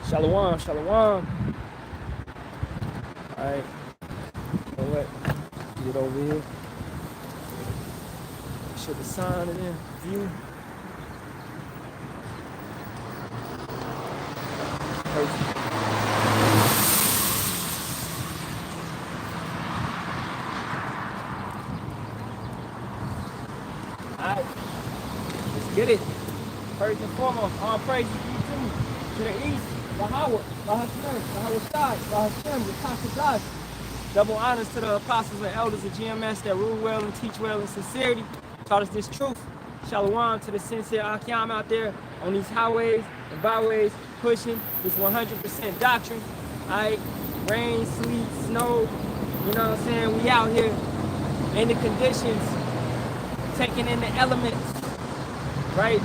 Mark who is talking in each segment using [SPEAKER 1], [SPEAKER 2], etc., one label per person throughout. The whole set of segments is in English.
[SPEAKER 1] Shalawam, shalawam. Alright. You know what? Get over here. Make sure the sign is in view. Perfect. Alright. Let's get it. First and foremost, all praise to the east, Yahawah, Bahasham, Yahawashi, Bahasham, Yasharahla. Double honors to the apostles and elders of GMS that rule well and teach well in sincerity, taught us this truth. Shalawam to the sincere Ahtham out there on these highways and byways, pushing this 100% doctrine. Alright, rain, sleet, snow, you know what I'm saying? We out here in the conditions, taking in the elements, right?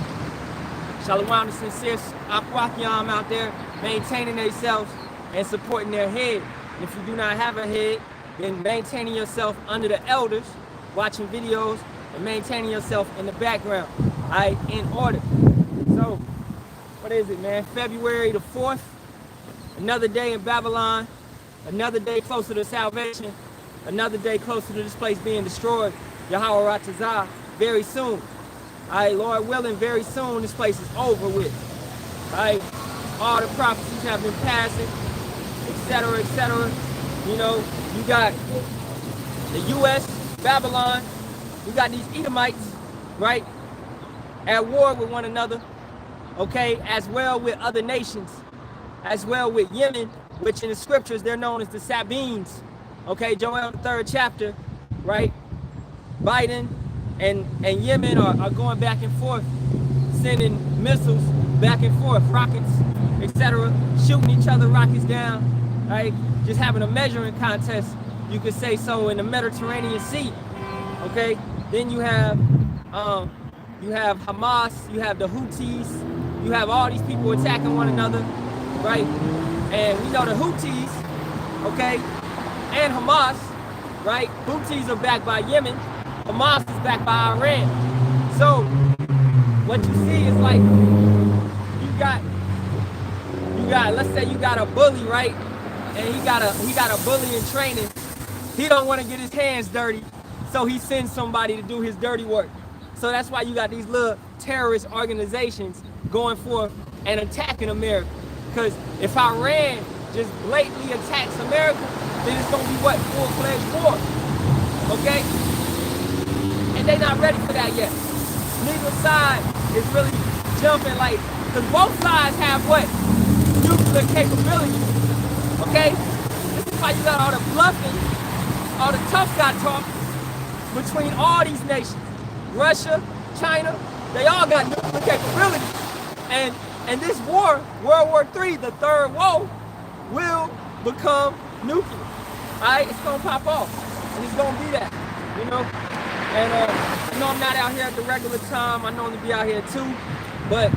[SPEAKER 1] Shalawam to sincere Ahtham out there, maintaining themselves and supporting their head. And if you do not have a head, then maintaining yourself under the elders, watching videos, and maintaining yourself in the background, all right, in order. So, what is it, man? February the 4th, another day in Babylon, another day closer to salvation, another day closer to this place being destroyed. Yahawah very soon. All right, Lord willing, very soon this place is over with. All right, all the prophecies have been passing, etc., etc. You know, you got the U.S., Babylon, you got these Edomites, right, at war with one another, okay, as well with other nations, as well with Yemen, which in the scriptures they're known as the Sabines, okay, Joel the 3rd chapter, right? Biden and Yemen are going back and forth, sending missiles back and forth, rockets, etc., shooting each other rockets down, right? Just having a measuring contest, you could say so, in the Mediterranean Sea, okay? Then you have Hamas, you have the Houthis, you have all these people attacking one another, right? And we know the Houthis, okay, and Hamas, right? Houthis are backed by Yemen, Hamas is backed by Iran. So what you see is like you got let's say you got a bully, right? And he got a bully in training. He don't want to get his hands dirty, so he sends somebody to do his dirty work. So that's why you got these little terrorist organizations going forth and attacking America. Because if Iran just blatantly attacks America, then it's gonna be what? Full-fledged war. Okay? And they're not ready for that yet. Neither side is really jumping like, because both sides have what? Nuclear capability. Okay? This is why you got all the bluffing, all the tough guy talk between all these nations. Russia, China, they all got nuclear capability. And this war, World War III, the third war, will become nuclear. Alright, it's gonna pop off. And it's gonna be that, you know? And I know I'm not out here at the regular time. I normally be out here too. But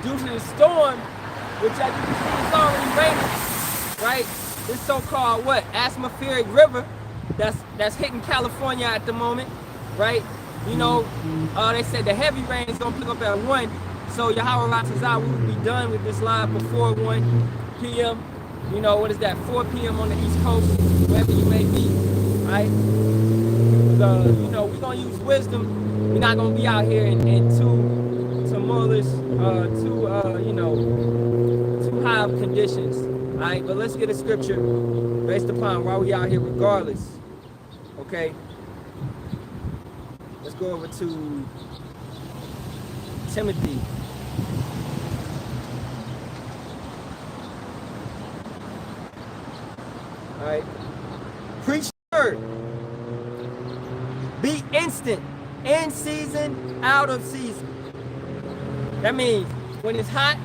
[SPEAKER 1] due to the storm, which as you can see it's already raining, right? This so-called what? Atmospheric river that's hitting California at the moment, right? You know, they said the heavy rain is gonna pick up at 1. So Yahawah, we will be done with this live before 1 p.m. You know, what is that? 4 p.m. on the East Coast, wherever you may be, right? So, you know, we're gonna use wisdom. We're not gonna be out here in too tumultuous, too high of conditions. All right, but let's get a scripture based upon why we out here regardless. Okay. Let's go over to Timothy. All right. Preach the word. Be instant, in season, out of season. That means when it's hot,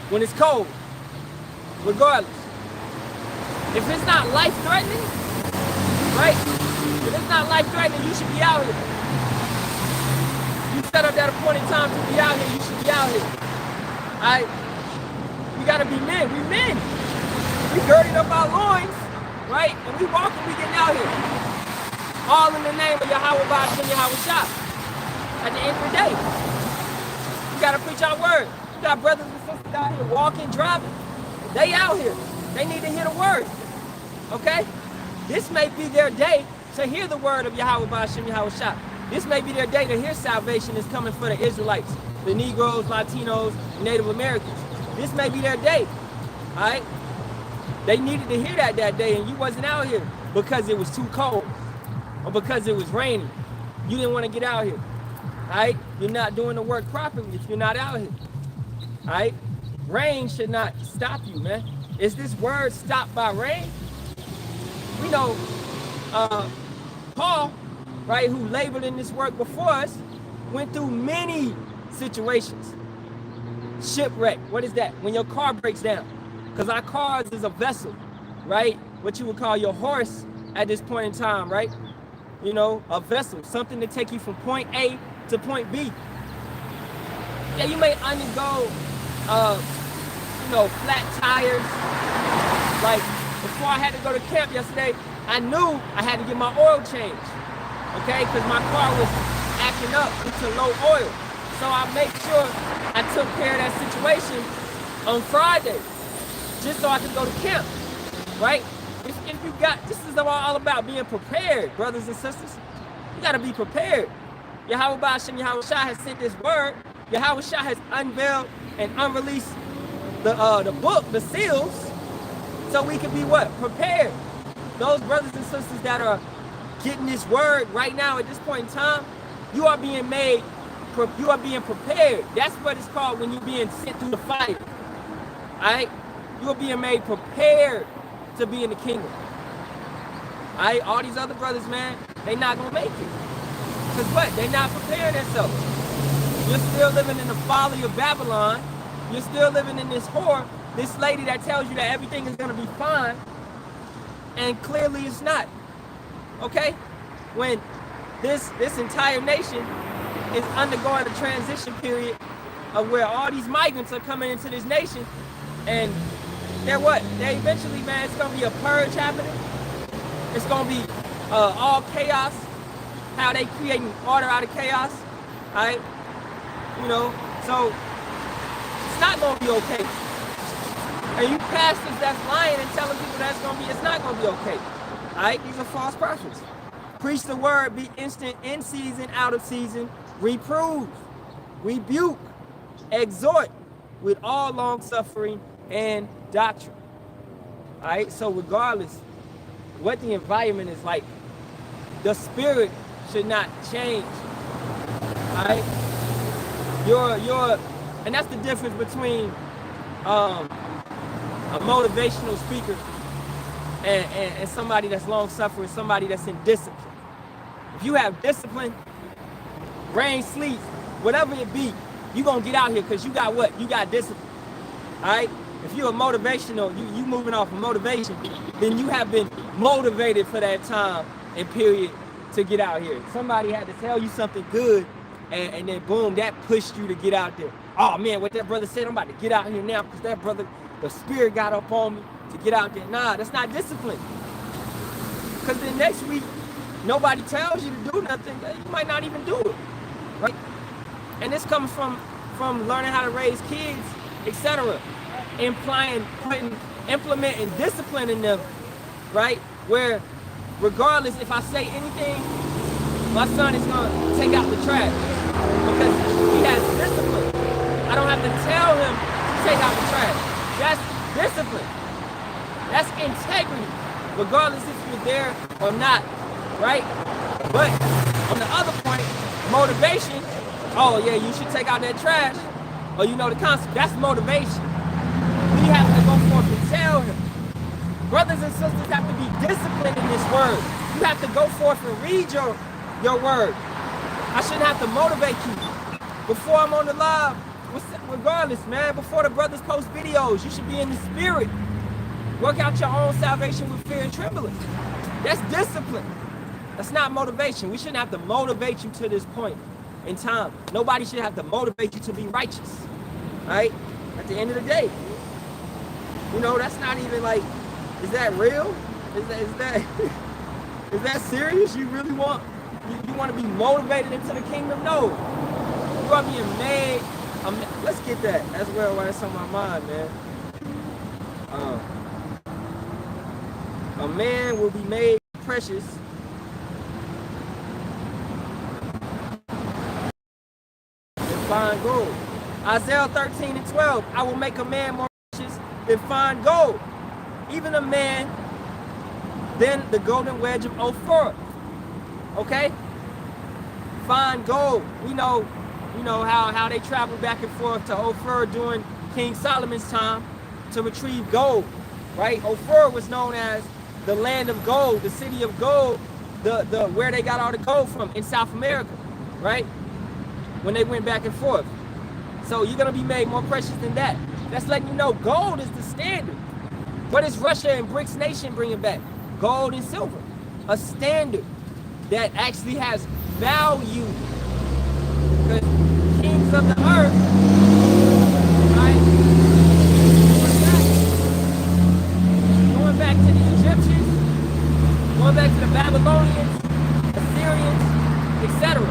[SPEAKER 1] when it's cold, regardless. If it's not life-threatening, right? If it's not life-threatening, you should be out here. You set up that appointed time to be out here, you should be out here. All right? We gotta be men. We men. We girding up our loins, right? And we walking, we getting out here. All in the name of Yahawah, Bahasham, Yahawashi. At the end of the day, we gotta preach our word. We got brothers and sisters out here walking, driving. They out here. They need to hear the word. Okay? This may be their day to hear the word of Yahawah, Bahasham, Yahawashi. This may be their day to hear salvation is coming for the Israelites, the Negroes, Latinos, Native Americans. This may be their day. All right? They needed to hear that day, and you wasn't out here because it was too cold or because it was raining. You didn't want to get out here. All right? You're not doing the work properly if you're not out here. All right? Rain should not stop you, man. Is this word stopped by rain? We know Paul, right, who labored in this work before us, went through many situations. Shipwreck, what is that? When your car breaks down. Because our cars is a vessel, right? What you would call your horse at this point in time, right? You know, a vessel, something to take you from point A to point B. Yeah, you may undergo, you know, flat tires. Like, before I had to go to camp yesterday, I knew I had to get my oil changed, okay? Because my car was acting up due to low oil. So I made sure I took care of that situation on Friday, just so I could go to camp, right? If you got, this is all about being prepared, brothers and sisters. You gotta be prepared. Yahawah Bahasham Yahawashi has sent this word. Yahawashi has unveiled and unreleased the book, the seals, so we can be what? Prepared. Those brothers and sisters that are getting this word right now at this point in time, you are being made, you are being prepared. That's what it's called when you're being sent through the fire. All right? You are being made prepared to be in the kingdom. All right? All these other brothers, man, they not going to make it. Because what? They not preparing themselves. You're still living in the folly of Babylon. You're still living in this whore, this lady that tells you that everything is going to be fine. And clearly it's not. Okay? When this entire nation is undergoing a transition period of where all these migrants are coming into this nation, and they're what? They eventually, man, it's going to be a purge happening. It's going to be all chaos. How they creating order out of chaos. All right? You know, so it's not going to be okay. And you pastors that's lying and telling people that's going to be, it's not going to be okay. All right? These are false prophets. Preach the word, be instant, in season, out of season. Reprove, rebuke, exhort with all long suffering and doctrine. All right? So regardless what the environment is like, the spirit should not change. All right? And that's the difference between a motivational speaker and somebody that's long-suffering, somebody that's in discipline. If you have discipline, rain, sleet, whatever it be, you're going to get out here because you got what? You got discipline. All right? If you're a motivational, you moving off of motivation, then you have been motivated for that time and period to get out here. Somebody had to tell you something good, and then boom, that pushed you to get out there. Oh man, what that brother said, I'm about to get out here now because that brother, the spirit got up on me to get out there. Nah, that's not discipline. Because then next week, nobody tells you to do nothing, you might not even do it, right? And this comes from learning how to raise kids, etc. Implementing discipline in them, right? Where regardless if I say anything, my son is going to take out the trash because he has discipline. I don't have to tell him to take out the trash. That's discipline. That's integrity, regardless if you're there or not, right? But on the other point, motivation, oh yeah, you should take out that trash, or you know the concept, that's motivation. We have to go forth and tell him. Brothers and sisters have to be disciplined in this word. You have to go forth and read your word. I shouldn't have to motivate you. Before I'm on the live, regardless, man, before the brothers post videos, you should be in the spirit. Work out your own salvation with fear and trembling. That's discipline. That's not motivation. We shouldn't have to motivate you to this point in time. Nobody should have to motivate you to be righteous. All right? At the end of the day. You know, that's not even like, is that real? Is that serious? You really want, you want to be motivated into the kingdom? No. You are being made Let's get that as well while it's on my mind, man. A man will be made precious than fine gold. Isaiah 13:12, I will make a man more precious than fine gold, even a man than the golden wedge of Ophir. Okay? Fine gold. We know how they traveled back and forth to Ophir during King Solomon's time to retrieve gold, right? Ophir was known as the land of gold, the city of gold, the where they got all the gold from in South America, right? When they went back and forth. So you're gonna be made more precious than that. That's letting you know gold is the standard. What is Russia and BRICS nation bringing back? Gold and silver, a standard that actually has value. Because kings of the earth, right? Going back to the Egyptians, going back to the Babylonians, Assyrians, etc.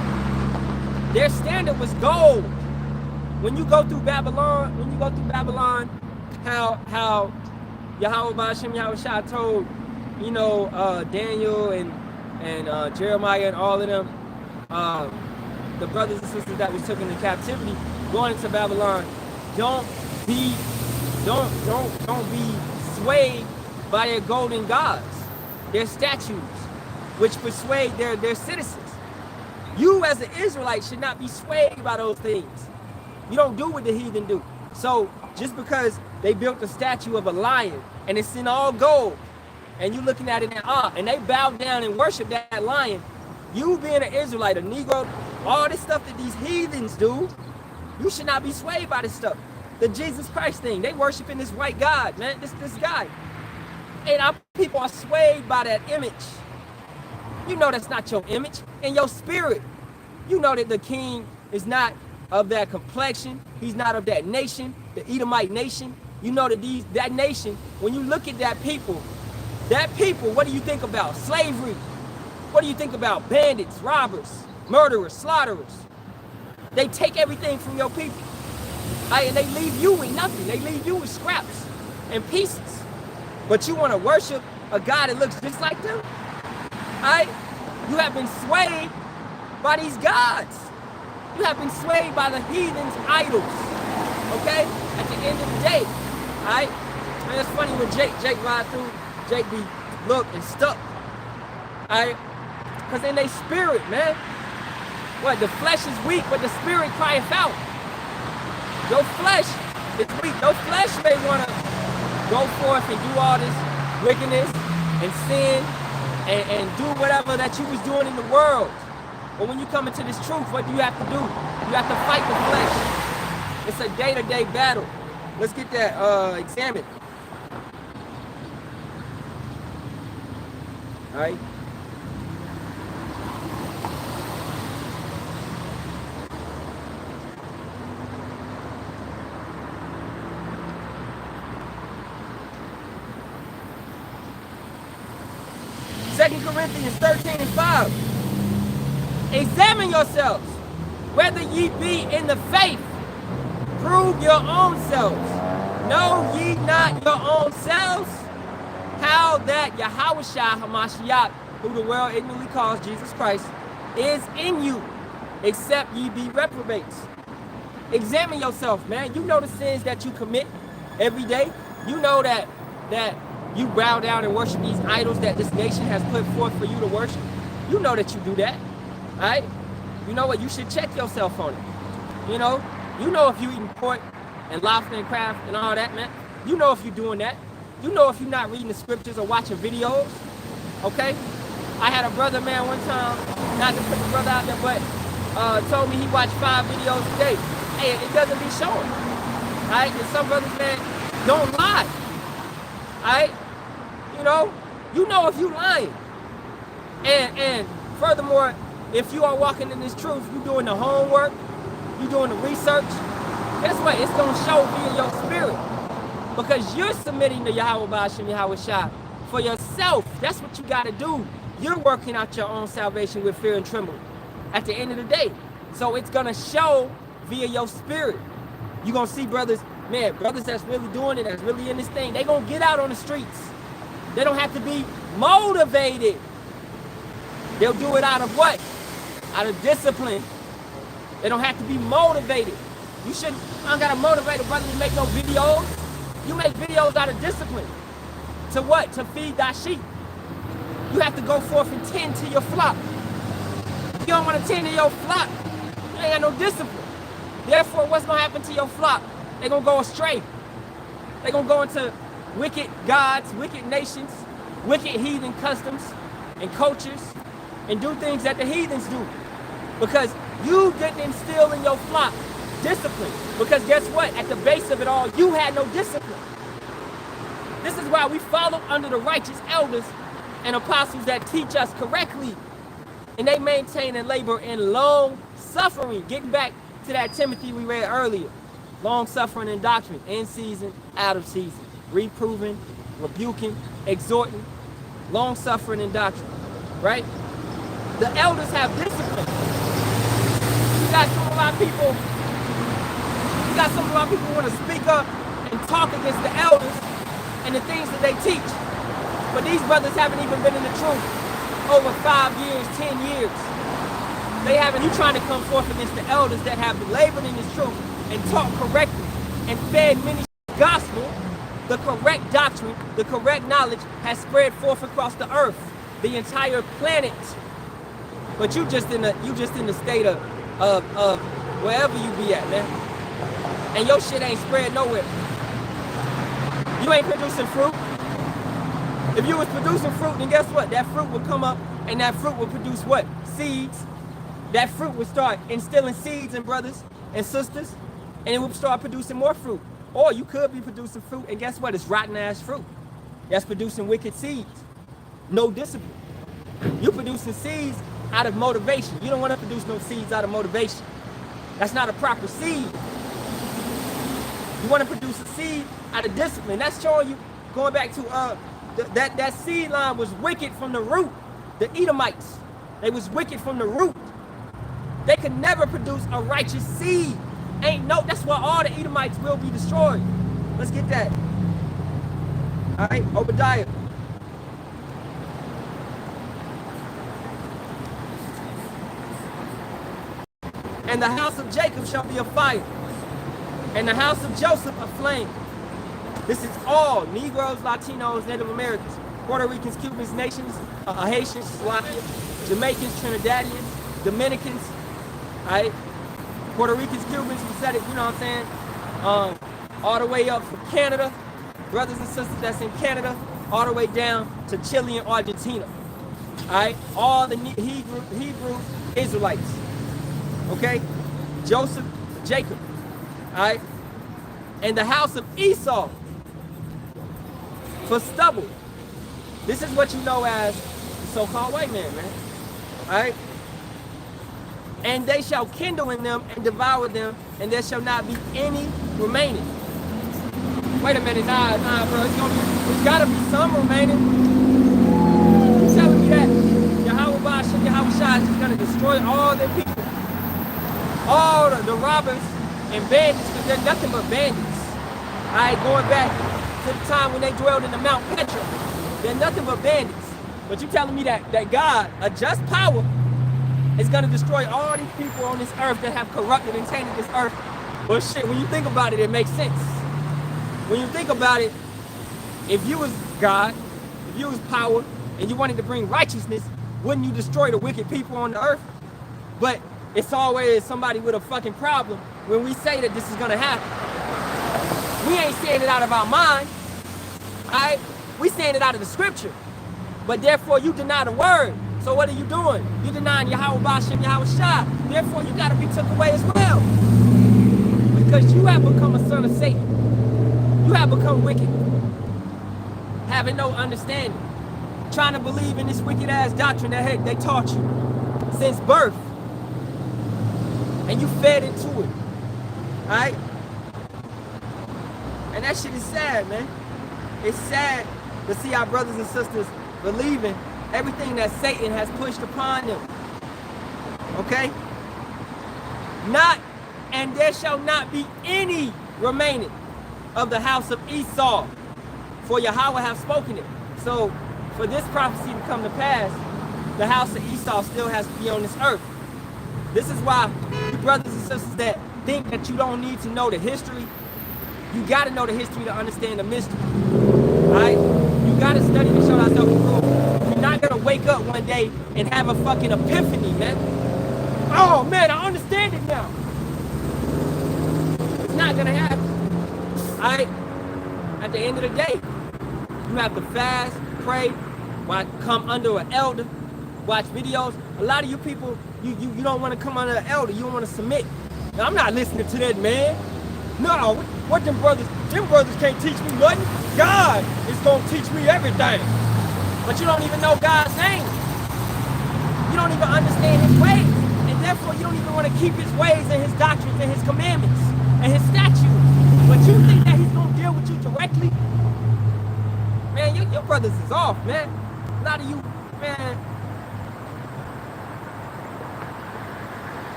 [SPEAKER 1] Their standard was gold. When you go through Babylon, how Yahawah Bahasham Yahawashi told, Daniel and Jeremiah and all of them, the brothers and sisters that was taken into captivity, going into Babylon, don't be swayed by their golden gods, their statues, which persuade their citizens. You as an Israelite should not be swayed by those things. You don't do what the heathen do. So just because they built a statue of a lion and it's in all gold, and you looking at it in awe, and they bow down and worship that lion, you being an Israelite, a Negro, all this stuff that these heathens do, you should not be swayed by this stuff. The Jesus Christ thing, they worshiping this white God, man, this guy. And our people are swayed by that image. You know that's not your image. In your spirit, you know that the king is not of that complexion. He's not of that nation, the Edomite nation. You know that that nation, when you look at that people, what do you think about? Slavery. What do you think about? Bandits, robbers, murderers, slaughterers. They take everything from your people. And they leave you with nothing. They leave you with scraps and pieces. But you want to worship a God that looks just like them? You have been swayed by these gods. You have been swayed by the heathen's idols. Okay? At the end of the day. Alright? Man, it's funny when Jake ride through, Jake be look and stuck. Alright? Because in their spirit, man. What? The flesh is weak, but the spirit crieth out. Your flesh is weak. Your flesh may want to go forth and do all this wickedness and sin and do whatever that you was doing in the world. But when you come into this truth, what do you have to do? You have to fight the flesh. It's a day-to-day battle. Let's get that examined. All right. Corinthians 13:5. Examine yourselves, whether ye be in the faith. Prove your own selves. Know ye not your own selves? How that Yahawashi Hamashiach, who the world ignorantly calls Jesus Christ, is in you, except ye be reprobates. Examine yourself, man. You know the sins that you commit every day. You know that you bow down and worship these idols that this nation has put forth for you to worship. You know that you do that, all right? You know what? You should check yourself on it. You know if you eating pork and lobster and crab and all that, man. You know if you're doing that. You know if you're not reading the scriptures or watching videos, okay? I had a brother, man, one time, not to put the brother out there, but told me he watched 5 videos a day. Hey, it doesn't be showing, all right? And some brothers, man, don't lie. Alright? You know if you lying. And furthermore, if you are walking in this truth, you doing the homework, you doing the research, guess what? It's going to show via your spirit. Because you're submitting to Yahawah Bahasham Yahawashi for yourself. That's what you got to do. You're working out your own salvation with fear and trembling at the end of the day. So it's going to show via your spirit. You're going to see brothers, man, brothers that's really doing it, that's really in this thing, they going to get out on the streets. They don't have to be motivated. They'll do it out of what? Out of discipline. They don't have to be motivated. You shouldn't, I don't got to motivate a brother to make no videos. You make videos out of discipline. To what? To feed thy sheep. You have to go forth and tend to your flock. You don't want to tend to your flock. You ain't got no discipline. Therefore, what's going to happen to your flock? They're going to go astray. They're going to go into wicked gods, wicked nations, wicked heathen customs and cultures, and do things that the heathens do. Because you didn't instill in your flock discipline. Because guess what? At the base of it all, you had no discipline. This is why we follow under the righteous elders and apostles that teach us correctly. And they maintain and labor in long suffering. Getting back to that Timothy we read earlier. Long suffering and doctrine, in season, out of season. Reproving, rebuking, exhorting. Long suffering and doctrine. Right? The elders have discipline. You got some of our people who want to speak up and talk against the elders and the things that they teach. But these brothers haven't even been in the truth over 5 years, 10 years. They haven't. You trying to come forth against the elders that have labored in this truth and taught correctly and fed many gospel. The correct doctrine, the correct knowledge has spread forth across the earth, the entire planet. But you just in the state of wherever you be at, man. And your shit ain't spread nowhere. You ain't producing fruit. If you was producing fruit, then guess what? That fruit will come up and that fruit will produce what? Seeds. That fruit will start instilling seeds in brothers and sisters, and it will start producing more fruit. Or you could be producing fruit, and guess what? It's rotten ass fruit. That's producing wicked seeds. No discipline. You producing seeds out of motivation. You don't want to produce no seeds out of motivation. That's not a proper seed. You want to produce a seed out of discipline. That's showing you, going back to that seed line was wicked from the root. The Edomites, they was wicked from the root. They could never produce a righteous seed. That's why all the Edomites will be destroyed. Let's get that. All right, Obadiah. And the house of Jacob shall be a fire, and the house of Joseph a flame. This is all Negroes, Latinos, Native Americans, Puerto Ricans, Cubans, nations, Haitians, Slavians, Jamaicans, Trinidadians, Dominicans, all right? Puerto Ricans, Cubans, we said it, you know what I'm saying? All the way up from Canada, brothers and sisters that's in Canada, all the way down to Chile and Argentina. All right? All the Hebrew Israelites. Okay? Joseph, Jacob. All right? And the house of Esau for stubble. This is what you know as the so-called white man, man. All right? And they shall kindle in them and devour them, and there shall not be any remaining. Wait a minute, nah, bro. There's gotta be some remaining. You telling me that Yahawah, Bahasham, Yahawashi is gonna destroy all their people, all the robbers and bandits, because they're nothing but bandits. All right, going back to the time when they dwelled in the Mount Petra, they're nothing but bandits. But you telling me that God, a just power, is going to destroy all these people on this earth that have corrupted and tainted this earth? Well, shit, when you think about it, it makes sense. When you think about it, if you was God, if you was power, and you wanted to bring righteousness, wouldn't you destroy the wicked people on the earth? But it's always somebody with a fucking problem when we say that this is going to happen. We ain't saying it out of our mind, all right? We saying it out of the scripture. But therefore, you deny the word. So what are you doing? You're denying Yahawah, Bahasham, Yahawashi. Therefore, you got to be took away as well. Because you have become a son of Satan. You have become wicked. Having no understanding. Trying to believe in this wicked ass doctrine that they taught you since birth. And you fed into it. Alright? And that shit is sad, man. It's sad to see our brothers and sisters believing everything that Satan has pushed upon them. Okay? Not and there shall not be any remaining of the house of Esau, for Yahawah have spoken it. So for this prophecy to come to pass, the house of Esau still has to be on this earth. This is why you brothers and sisters that think that you don't need to know the history, you got to know the history to understand the mystery. Alright? You got to study to show thyself approved. You're not going to wake up one day and have a fucking epiphany, man. Oh man, I understand it now. It's not going to happen. Alright? At the end of the day, you have to fast, pray, come under an elder, watch videos. A lot of you people, you don't want to come under an elder. You don't want to submit. Now, I'm not listening to that man. No, what them brothers can't teach me nothing. God is going to teach me everything. But you don't even know God's name. You don't even understand his ways. And therefore, you don't even want to keep his ways and his doctrines and his commandments and his statutes. But you think that he's going to deal with you directly? Man, your brothers is off, man. A lot of you, man.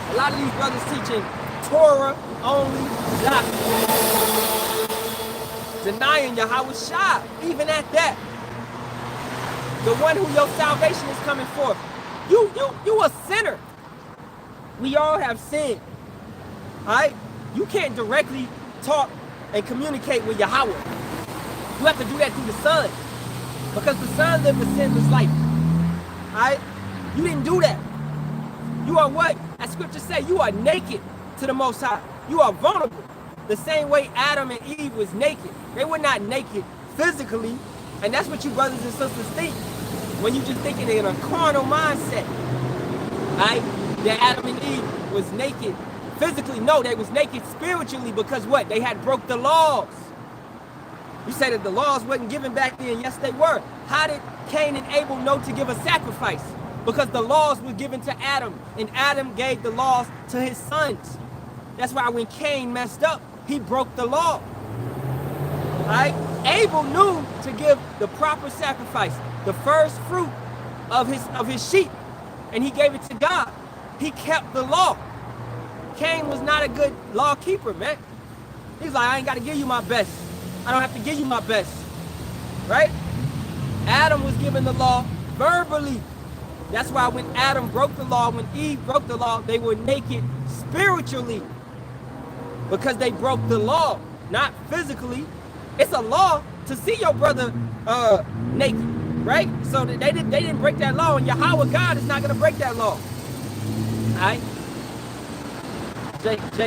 [SPEAKER 1] A lot of these brothers teaching Torah only doctrine, denying Yahawashi, even at that. The one who your salvation is coming forth. You a sinner. We all have sinned. Alright? You can't directly talk and communicate with Yahawah. You have to do that through the Son. Because the Son lived a sinless life. Alright? You didn't do that. You are what? As scripture say, you are naked to the Most High. You are vulnerable. The same way Adam and Eve was naked. They were not naked physically. And that's what you brothers and sisters think. When you just thinking in a carnal mindset. Right? That Adam and Eve was naked physically. No, they was naked spiritually because what? They had broke the laws. You say that the laws wasn't given back then. Yes, they were. How did Cain and Abel know to give a sacrifice? Because the laws were given to Adam, and Adam gave the laws to his sons. That's why when Cain messed up, he broke the law. Right? Abel knew to give the proper sacrifice, the first fruit of his sheep, and he gave it to God. He kept the law. Cain was not a good law keeper, man. He's like, I ain't got to give you my best. I don't have to give you my best. Right? Adam was given the law verbally. That's why when Adam broke the law, when Eve broke the law, they were naked spiritually. Because they broke the law, not physically. It's a law to see your brother naked, right? So they didn't break that law, and Yahawah God is not going to break that law. All right? Jake was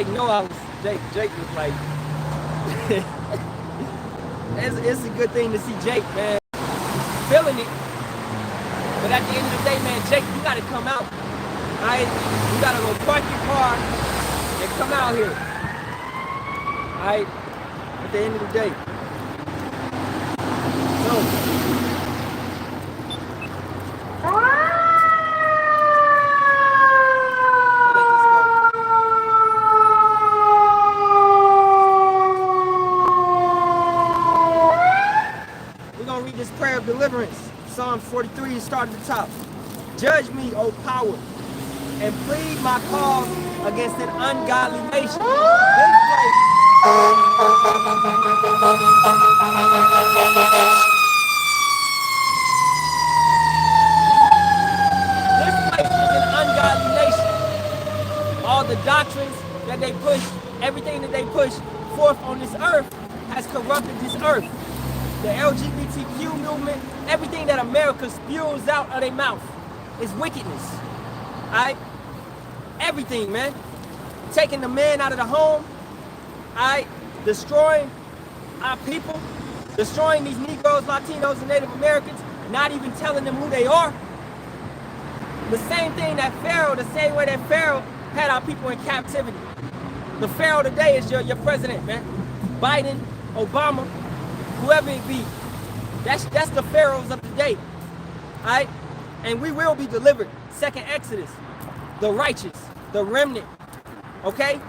[SPEAKER 1] like, it's a good thing to see Jake, man, feeling it. But at the end of the day, man, Jake, you gotta come out. All right? You gotta go park your car and come out here. All right? At the end of the day. So, we're gonna read this prayer of deliverance. Psalm 43, start at the top. Judge me, O power, and plead my cause against an ungodly nation. This place is an ungodly nation. All the doctrines that they push, everything that they push forth on this earth has corrupted this earth. The LGBTQ movement, everything that America spews out of their mouth is wickedness. All right? Everything, man. Taking the man out of the home, all right? Destroying our people, destroying these Negroes, Latinos, and Native Americans, not even telling them who they are. The same thing that Pharaoh, the same way that Pharaoh had our people in captivity. The Pharaoh today is your president, man. Biden, Obama, whoever it be. That's the pharaohs of today. Alright? And we will be delivered. Second Exodus. The righteous. The remnant. Okay?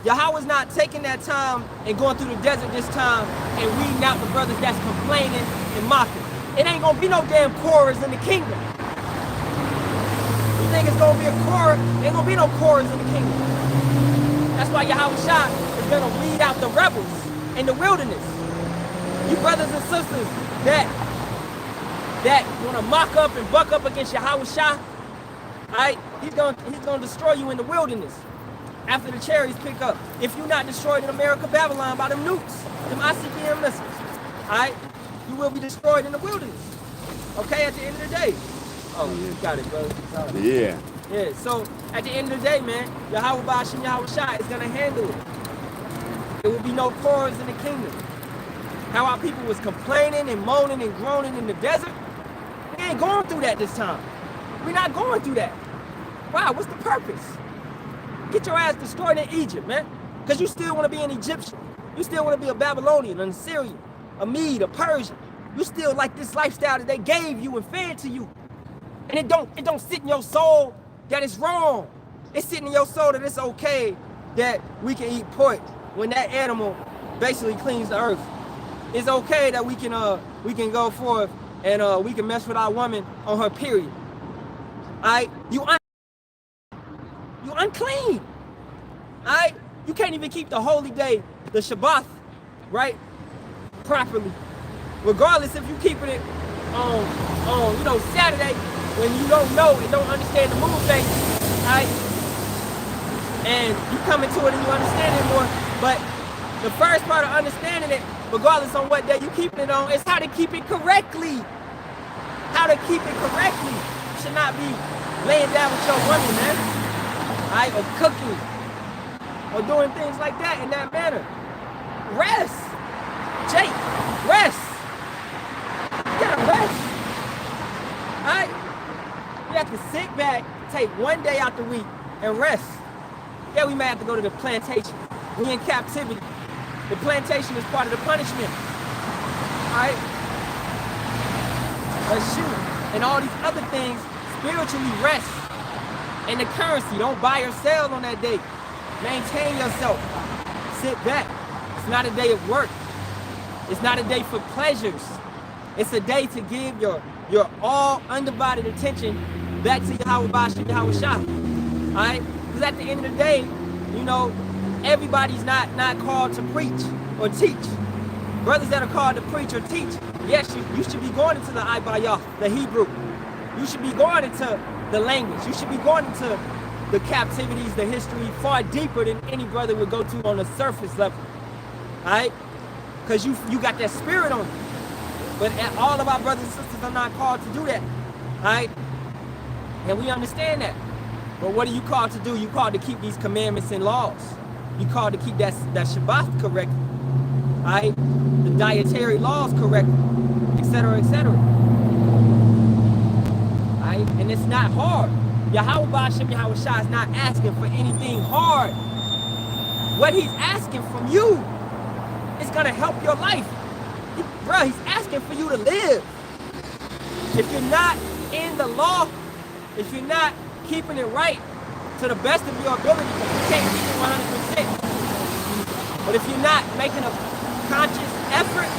[SPEAKER 1] Yahawah's not taking that time and going through the desert this time and weeding out the brothers that's complaining and mocking. It ain't gonna be no damn Korahs in the kingdom. You think it's gonna be a Korah? Ain't gonna be no Korahs in the kingdom. That's why Yahawashi is gonna weed out the rebels in the wilderness. You brothers and sisters that wanna mock up and buck up against Yahawashi, alright? He's gonna destroy you in the wilderness after the chariots pick up. If you're not destroyed in America, Babylon by them nukes, them ICBM missiles, alright? You will be destroyed in the wilderness. Okay, at the end of the day. Oh, you got it, brother.
[SPEAKER 2] Yeah.
[SPEAKER 1] Yeah, so at the end of the day, man, Yahawah Bahasham Yahawashi is gonna handle it. There will be no Korahs in the kingdom. How our people was complaining and moaning and groaning in the desert, we ain't going through that this time. We're not going through that. Wow, what's the purpose? Get your ass destroyed in Egypt, man. Because you still want to be an Egyptian. You still want to be a Babylonian, an Assyrian, a Mede, a Persian. You still like this lifestyle that they gave you and fed to you. And it don't sit in your soul that it's wrong. It's sitting in your soul that it's okay that we can eat pork when that animal basically cleans the earth. It's okay that we can go forth and we can mess with our woman on her period. Alright? You unclean. Alright? You can't even keep the holy day, the Shabbat, right? Properly. Regardless if you keeping it on Saturday when you don't know and don't understand the moon phase, right? And you come into it and you understand it more. But the first part of understanding it, regardless on what day you keeping it on, is how to keep it correctly. How to keep it correctly. You should not be laying down with your woman, man. Right? Or cooking. Or doing things like that in that manner. Rest. Jake, rest. You gotta rest. Alright? You have to sit back, take one day out the week, and rest. Yeah, we may have to go to the plantation. We in captivity. The plantation is part of the punishment. Alright? But shoot, and all these other things, spiritually rest. And the currency, don't buy or sell on that day. Maintain yourself. Sit back. It's not a day of work. It's not a day for pleasures. It's a day to give your all undivided attention back to Yahawah Bahasham Yahawashi. Alright? Because at the end of the day, you know, everybody's not called to preach or teach. Brothers that are called to preach or teach, yes, you should be going into the Ibayah, the Hebrew. You should be going into the language. You should be going into the captivities, the history, far deeper than any brother would go to on the surface level. Alright? Because you got that spirit on you. But all of our brothers and sisters are not called to do that. Alright? And we understand that. But what are you called to do? You called to keep these commandments and laws. You called to keep that Shabbat correct. Alright? The dietary laws correct. Etc. etc. Alright? And it's not hard. Yahawah Bahasham Yahawashi is not asking for anything hard. What he's asking from you is gonna help your life. Bro, he's asking for you to live. If you're not in the law, if you're not keeping it right to the best of your ability, because you can't keep it 100%. But if you're not making a conscious effort,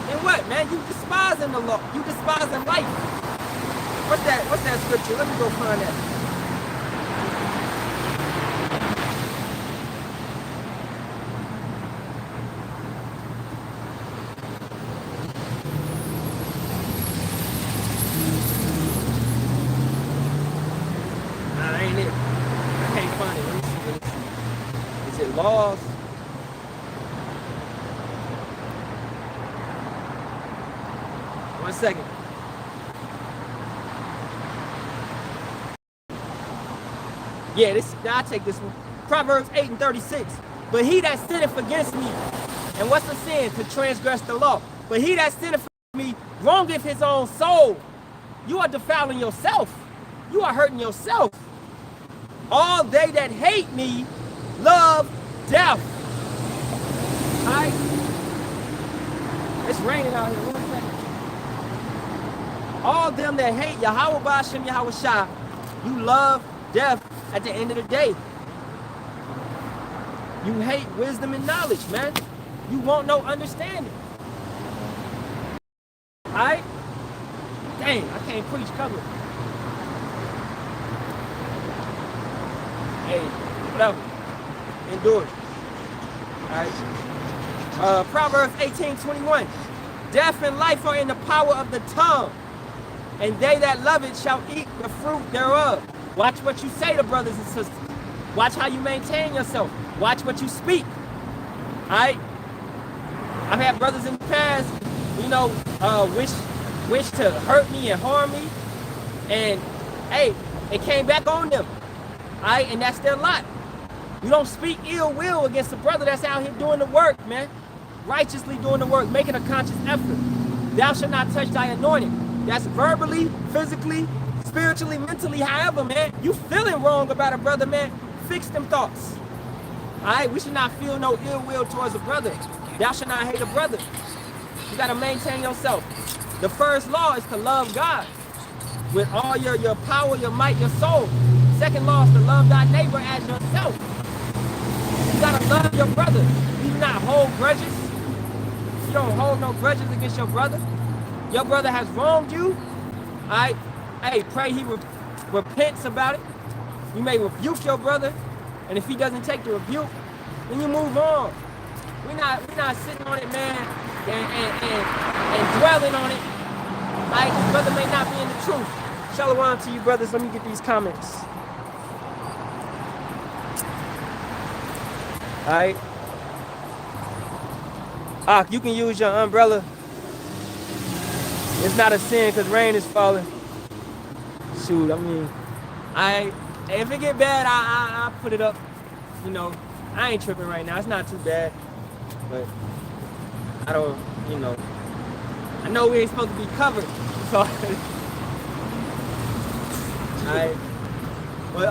[SPEAKER 1] then what, man? You despising the law. You despising life. What's that scripture? Let me go find that. Laws. One second. Yeah, I'll take this one. Proverbs 8:36. But he that sinneth against me, and what's the sin? To transgress the law. But he that sinneth against me wrongeth his own soul. You are defiling yourself. You are hurting yourself. All they that hate me love death. Alright? It's raining out here. One second. All them that hate Yahawah Bahasham Yahawashi, you love death at the end of the day. You hate wisdom and knowledge, man. You want no understanding. Alright? Dang, I can't preach cover. Hey, whatever. Endure. Alright? Proverbs 18:21. Death and life are in the power of the tongue, and they that love it shall eat the fruit thereof. Watch what you say to brothers and sisters. Watch how you maintain yourself. Watch what you speak. Alright? I've had brothers in the past, you know, wish to hurt me and harm me. And hey, it came back on them. Alright, and that's their lot. You don't speak ill will against a brother that's out here doing the work, man. Righteously doing the work, making a conscious effort. Thou shalt not touch thy anointing. That's verbally, physically, spiritually, mentally, however, man. You feeling wrong about a brother, man. Fix them thoughts. Alright, we should not feel no ill will towards a brother. Thou shalt not hate a brother. You gotta maintain yourself. The first law is to love God with all your power, your might, your soul. Second law is to love thy neighbor as yourself. You gotta love your brother. You do not hold grudges. You don't hold no grudges against your brother. Your brother has wronged you. Alright? Hey, pray he repents about it. You may rebuke your brother, and if he doesn't take the rebuke, then you move on. We're not sitting on it, man, and dwelling on it. Like, this brother may not be in the truth. Shalawam to you, brothers. Let me get these comments. Alright. You can use your umbrella. It's not a sin because rain is falling. Shoot, I mean, if it get bad, I put it up. You know, I ain't tripping right now. It's not too bad. But I don't, you know, I know we ain't supposed to be covered. So, alright. But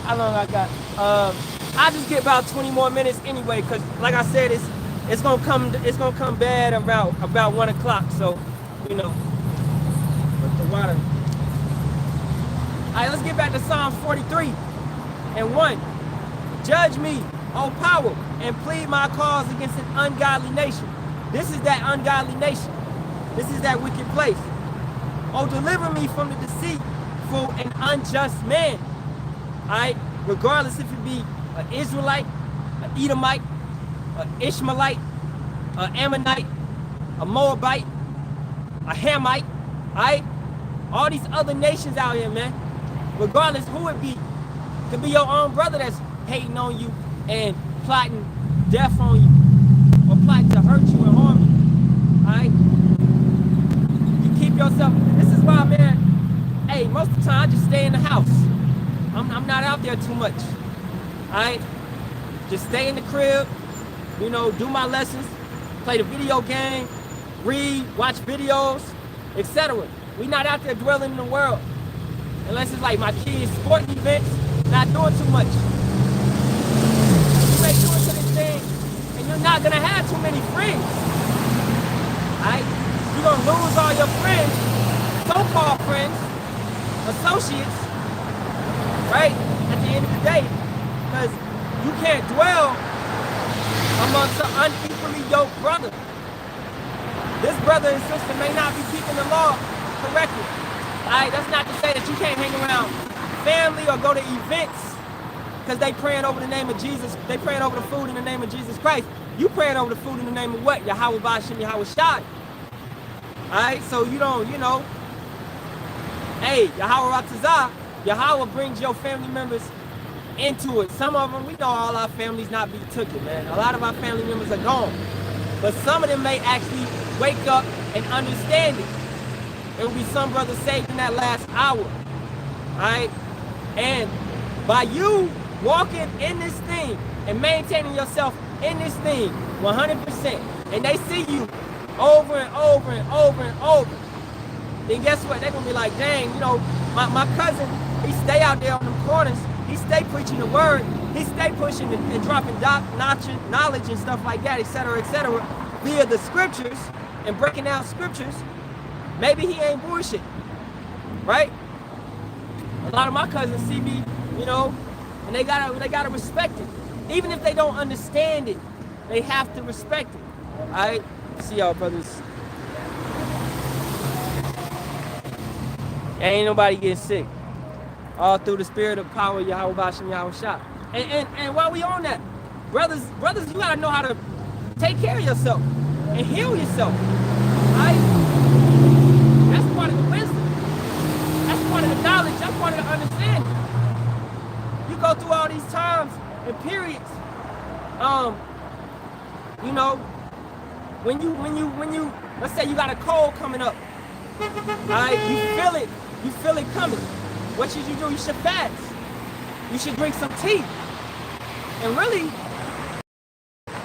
[SPEAKER 1] how long I got? I just get about 20 more minutes anyway, cause like I said, it's gonna come bad about 1 o'clock. So, you know, but the water. Alright, let's get back to Psalm 43 and 1. Judge me, O power, and plead my cause against an ungodly nation. This is that ungodly nation. This is that wicked place. Oh, deliver me from the deceitful and unjust man. Alright, regardless if it be an Israelite, an Edomite, an Ishmaelite, an Ammonite, a Moabite, a Hamite, alright? All these other nations out here, man. Regardless who it be, it could be your own brother that's hating on you and plotting death on you, or plotting to hurt you and harm you, alright? You keep yourself, this is why, man, hey, most of the time I just stay in the house. I'm not out there too much, alright? Just stay in the crib, you know, do my lessons, play the video game, read, watch videos, etc. We not out there dwelling in the world. Unless it's like my kids' sporting events, not doing too much. You may do into this thing, and you're not gonna have too many friends. Alright? You're gonna lose all your friends, so-called friends, associates, right? At the end of the day. Because you can't dwell amongst an unequally yoked brother. This brother and sister may not be keeping the law correctly. Alright, that's not to say that you can't hang around family or go to events because they praying over the name of Jesus. They praying over the food in the name of Jesus Christ. You praying over the food in the name of what? Yahawah, Bahasham, Yahawashi. Alright, so you don't, you know, hey, Yahawah, Yahawah brings your family members into it. Some of them, we know all our families not be took it, man. A lot of our family members are gone. But some of them may actually wake up and understand it. There will be some brothers saved in that last hour. Alright? And by you walking in this thing and maintaining yourself in this thing 100%, and they see you over and over and over and over, then guess what? They're going to be like, dang, you know, my cousin, he stay out there on them corners. He stay preaching the word. He stay pushing and dropping knowledge and stuff like that, etc., via the scriptures and breaking down scriptures. Maybe he ain't bullshit, right? A lot of my cousins see me, you know, and they gotta respect it. Even if they don't understand it, they have to respect it. All right? See y'all, brothers. Ain't nobody getting sick. All through the spirit of power, Yahawah, Bahasham, Yahawashi. And while we on that, brothers, you gotta know how to take care of yourself and heal yourself. Right? That's part of the wisdom. That's part of the knowledge. That's part of the understanding. You go through all these times and periods. You know, when you let's say you got a cold coming up. Alright, you feel it coming. What should you do? You should fast. You should drink some tea. And really,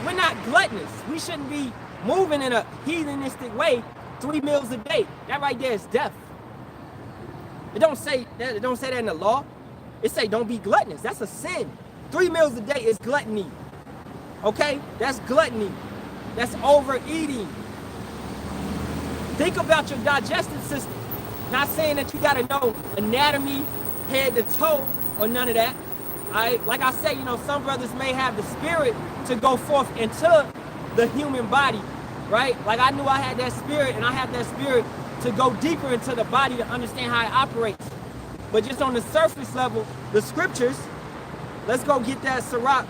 [SPEAKER 1] we're not gluttonous. We shouldn't be moving in a heathenistic way 3 meals a day. That right there is death. It don't say that in the law. It say don't be gluttonous. That's a sin. 3 meals a day is gluttony. Okay? That's gluttony. That's overeating. Think about your digestive system. Not saying that you gotta know anatomy, head to toe, or none of that. Like I said, you know, some brothers may have the spirit to go forth into the human body, right? Like I knew I had that spirit, and I have that spirit to go deeper into the body to understand how it operates. But just on the surface level, the scriptures, let's go get that Sirach,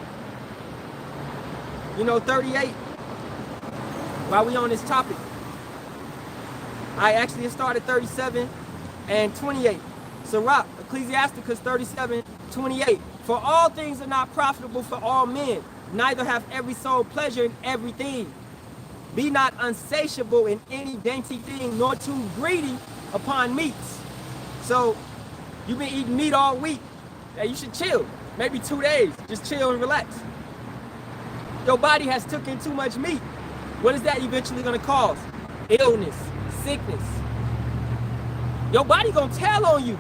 [SPEAKER 1] 38, while we on this topic. I actually started 37 and 28. Sirach, Ecclesiasticus 37, 28. For all things are not profitable for all men, neither have every soul pleasure in everything. Be not unsatiable in any dainty thing, nor too greedy upon meats. So, you've been eating meat all week. Yeah, you should chill. Maybe 2 days. Just chill and relax. Your body has taken too much meat. What is that eventually going to cause? Illness, sickness. Your body going to tell on you.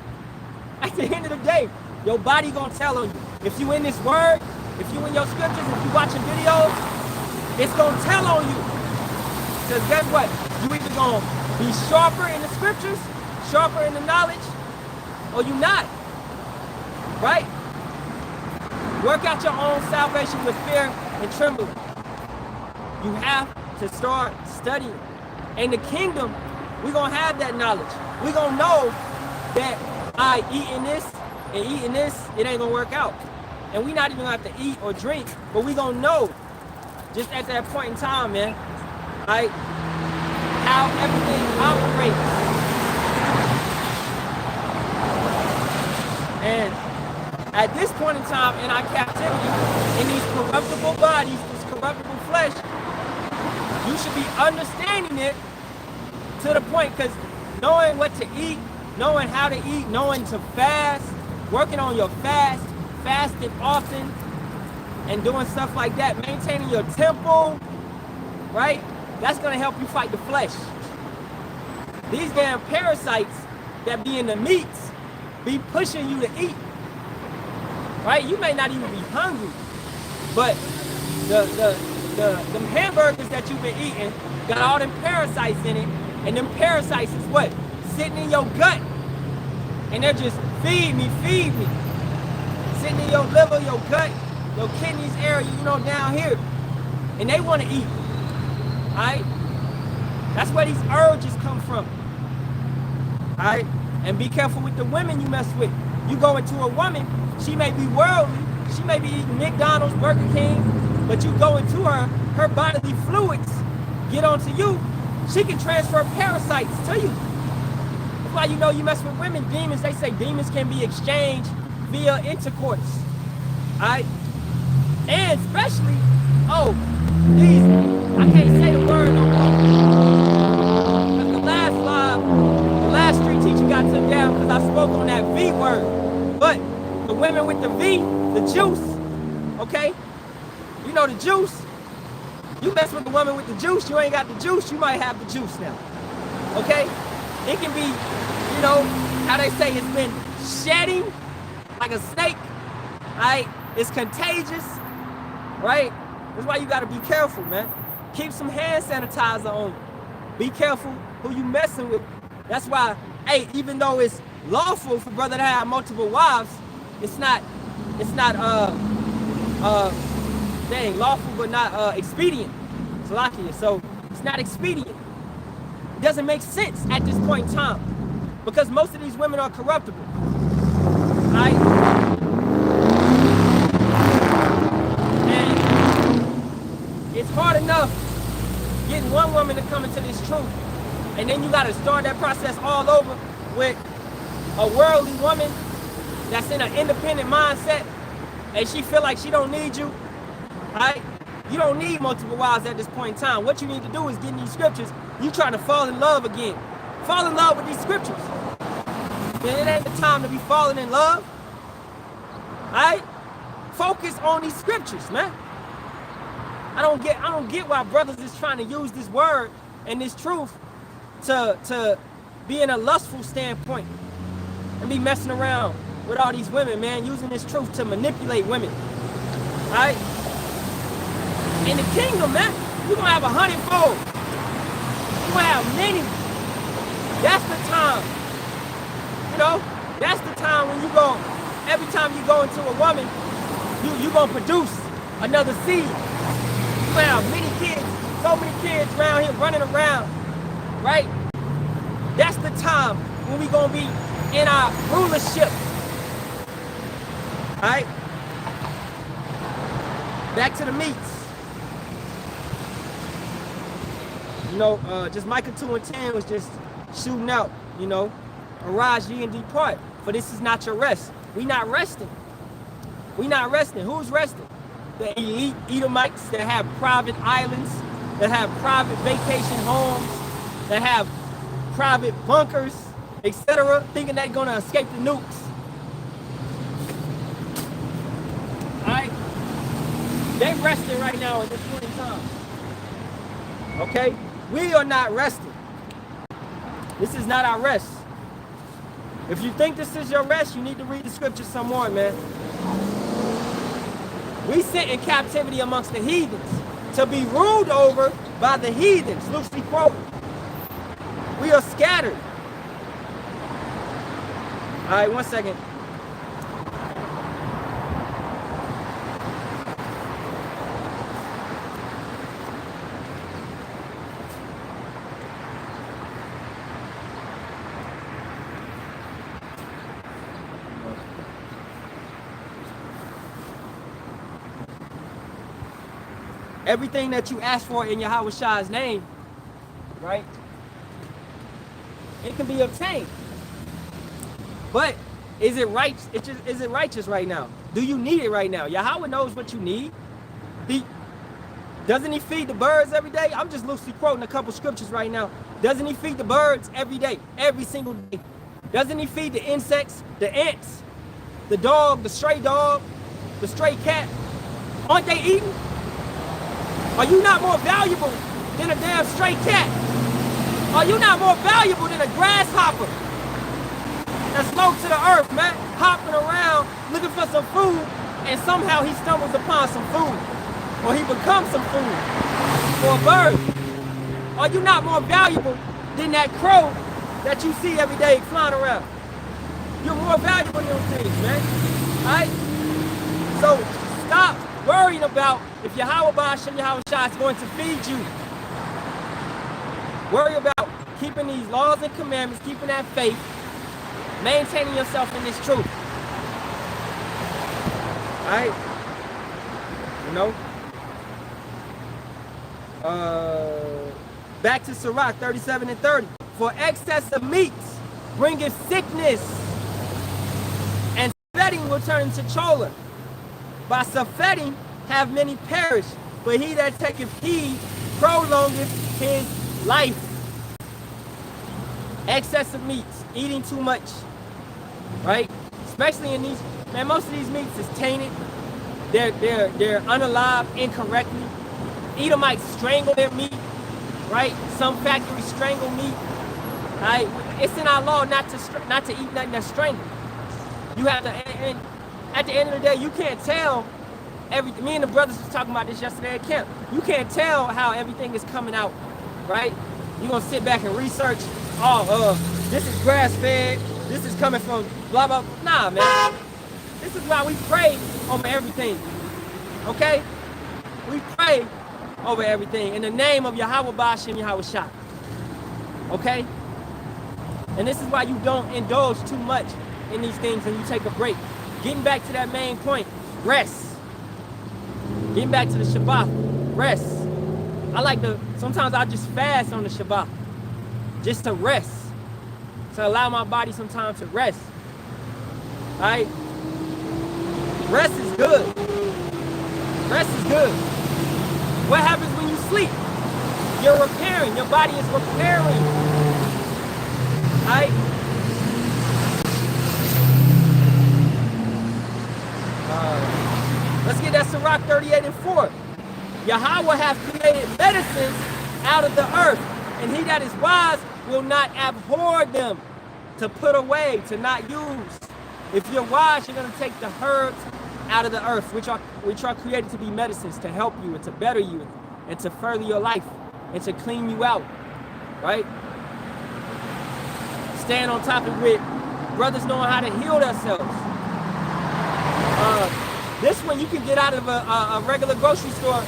[SPEAKER 1] At the end of the day, your body going to tell on you. If you in this word, if you in your scriptures, if you watching videos, it's going to tell on you. Because guess what? You either going to be sharper in the scriptures, sharper in the knowledge, or you not. Right? Work out your own salvation with fear and trembling. You have to start studying. In the kingdom, we're going to have that knowledge. We're going to know that eating this and eating this, it ain't going to work out. And we not even going to have to eat or drink, but we're going to know just at that point in time, man, right, how everything operates. And at this point in time in our captivity, in these corruptible bodies, this corruptible flesh, you should be understanding it to the point, because knowing what to eat, knowing how to eat, knowing to fast, working on your fast, fasting often, and doing stuff like that, maintaining your temple, right? That's going to help you fight the flesh. These damn parasites that be in the meats be pushing you to eat, right? You may not even be hungry, but them hamburgers that you've been eating got all them parasites in it, and them parasites is what? Sitting in your gut, and they're just feed me, sitting in your liver, your gut, your kidneys area, down here, and they want to eat, all right? That's where these urges come from, all right? And be careful with the women you mess with. You go into a woman, she may be worldly, she may be eating McDonald's, Burger King, but you go into her bodily fluids get onto you, she can transfer parasites to you. That's why you mess with women, demons, they say demons can be exchanged via intercourse. Alright? And especially, these, I can't say the word no more. Because the last street teacher got took down because I spoke on that V word. But the women with the V, the juice, okay? You know the juice. You mess with the woman with the juice, you ain't got the juice, you might have the juice now. Okay? It can be, how they say it's been shedding like a snake. Right? It's contagious. Right? That's why you gotta be careful, man. Keep some hand sanitizer on you. Be careful who you messing with. That's why, even though it's lawful for brother to have multiple wives, it's not lawful but not expedient. So it's not expedient. It doesn't make sense at this point in time. because most of these women are corruptible. Right? And it's hard enough getting one woman to come into this truth, and then you got to start that process all over with a worldly woman that's in an independent mindset, and she feel like she don't need you. Right? You don't need multiple wives at this point in time. What you need to do is get in these scriptures. You trying to fall in love again. Fall in love with these scriptures. Man, it ain't the time to be falling in love. Alright? Focus on these scriptures, man. I don't get why brothers is trying to use this word and this truth to be in a lustful standpoint and be messing around with all these women, man, using this truth to manipulate women. Alright? In the kingdom, man, you're gonna have 100-fold. You're gonna have many. That's the time. You know, that's the time when you go, every time you go into a woman, you gonna produce another seed. You gonna have many kids, so many kids around here running around, right? That's the time when we gonna be in our rulership. All right? Back to the meats. You know, just Micah 2:10 was just shooting out, you know. Arise ye and depart, for this is not your rest. We not resting. We not resting. Who's resting? The elite Edomites that have private islands, that have private vacation homes, that have private bunkers, etc., thinking they're gonna escape the nukes. Alright? They resting right now at this point in time. Okay? We are not resting. This is not our rest. If you think this is your rest, you need to read the scriptures some more, man. We sit in captivity amongst the heathens to be ruled over by the heathens, loosely quoted. We are scattered. All right, one second. Everything that you ask for in Yahawashi's name, right? It can be obtained. But is it right? Is it righteous right now? Do you need it right now? Yahawah knows what you need. Doesn't he feed the birds every day? I'm just loosely quoting a couple scriptures right now. Doesn't he feed the birds every day, every single day? Doesn't he feed the insects, the ants, the dog, the stray cat? Aren't they eating? Are you not more valuable than a damn stray cat? Are you not more valuable than a grasshopper that's low to the earth, man, hopping around looking for some food, and somehow he stumbles upon some food, or he becomes some food for a bird? Are you not more valuable than that crow that you see every day flying around? You're more valuable than those things, man. All right? So stop worrying about if Yahawah Bahasham Yahawashi is going to feed you. Worry about keeping these laws and commandments, keeping that faith, maintaining yourself in this truth. Alright? You know? Back to Sirach 37 and 30. For excess of meats bringeth sickness, and sweating will turn into choler. By sufferting have many perished, but he that taketh heed prolongeth his life. Excess of meats, eating too much, right? Especially in these, man, most of these meats is tainted. They're unalive incorrectly. Edomites strangle their meat, right? Some factories strangle meat. Right? It's in our law not to eat nothing that's strangled. You have to, and at the end of the day, you can't tell everything. Me and the brothers was talking about this yesterday at camp. You can't tell how everything is coming out, right? You're gonna sit back and research, this is grass-fed, this is coming from blah, blah. Nah, man. This is why we pray over everything, okay? We pray over everything in the name of Yahawah Bahasham Yahawashi, okay? And this is why you don't indulge too much in these things and you take a break. Getting back to that main point, rest. Getting back to the Shabbat, rest. Sometimes I just fast on the Shabbat, just to rest, to allow my body some time to rest. All right? Rest is good. Rest is good. What happens when you sleep? You're repairing. Your body is repairing. All right? Let's get that Sirach 38:4. Yahawah hath created medicines out of the earth, and he that is wise will not abhor them, to put away, to not use. If you're wise, you're going to take the herbs out of the earth, which are created to be medicines, to help you and to better you and to further your life and to clean you out, right? Staying on topic with brothers knowing how to heal themselves. This one you can get out of a regular grocery store,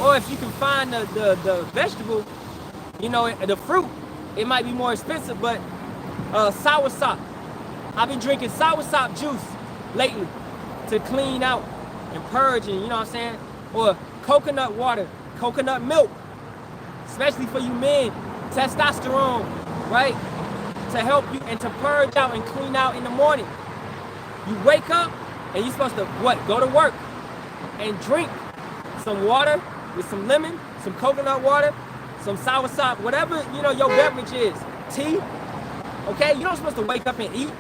[SPEAKER 1] or if you can find the vegetable, you know, the fruit, it might be more expensive, but soursop. I've been drinking soursop juice lately to clean out and purge, and you know what I'm saying? Or coconut water, coconut milk, especially for you men, testosterone, right? To help you and to purge out and clean out in the morning. You wake up and you're supposed to what? Go to work and drink some water with some lemon, some coconut water, some soursop, whatever, you know, your beverage is. Tea, okay? You're not supposed to wake up and eat.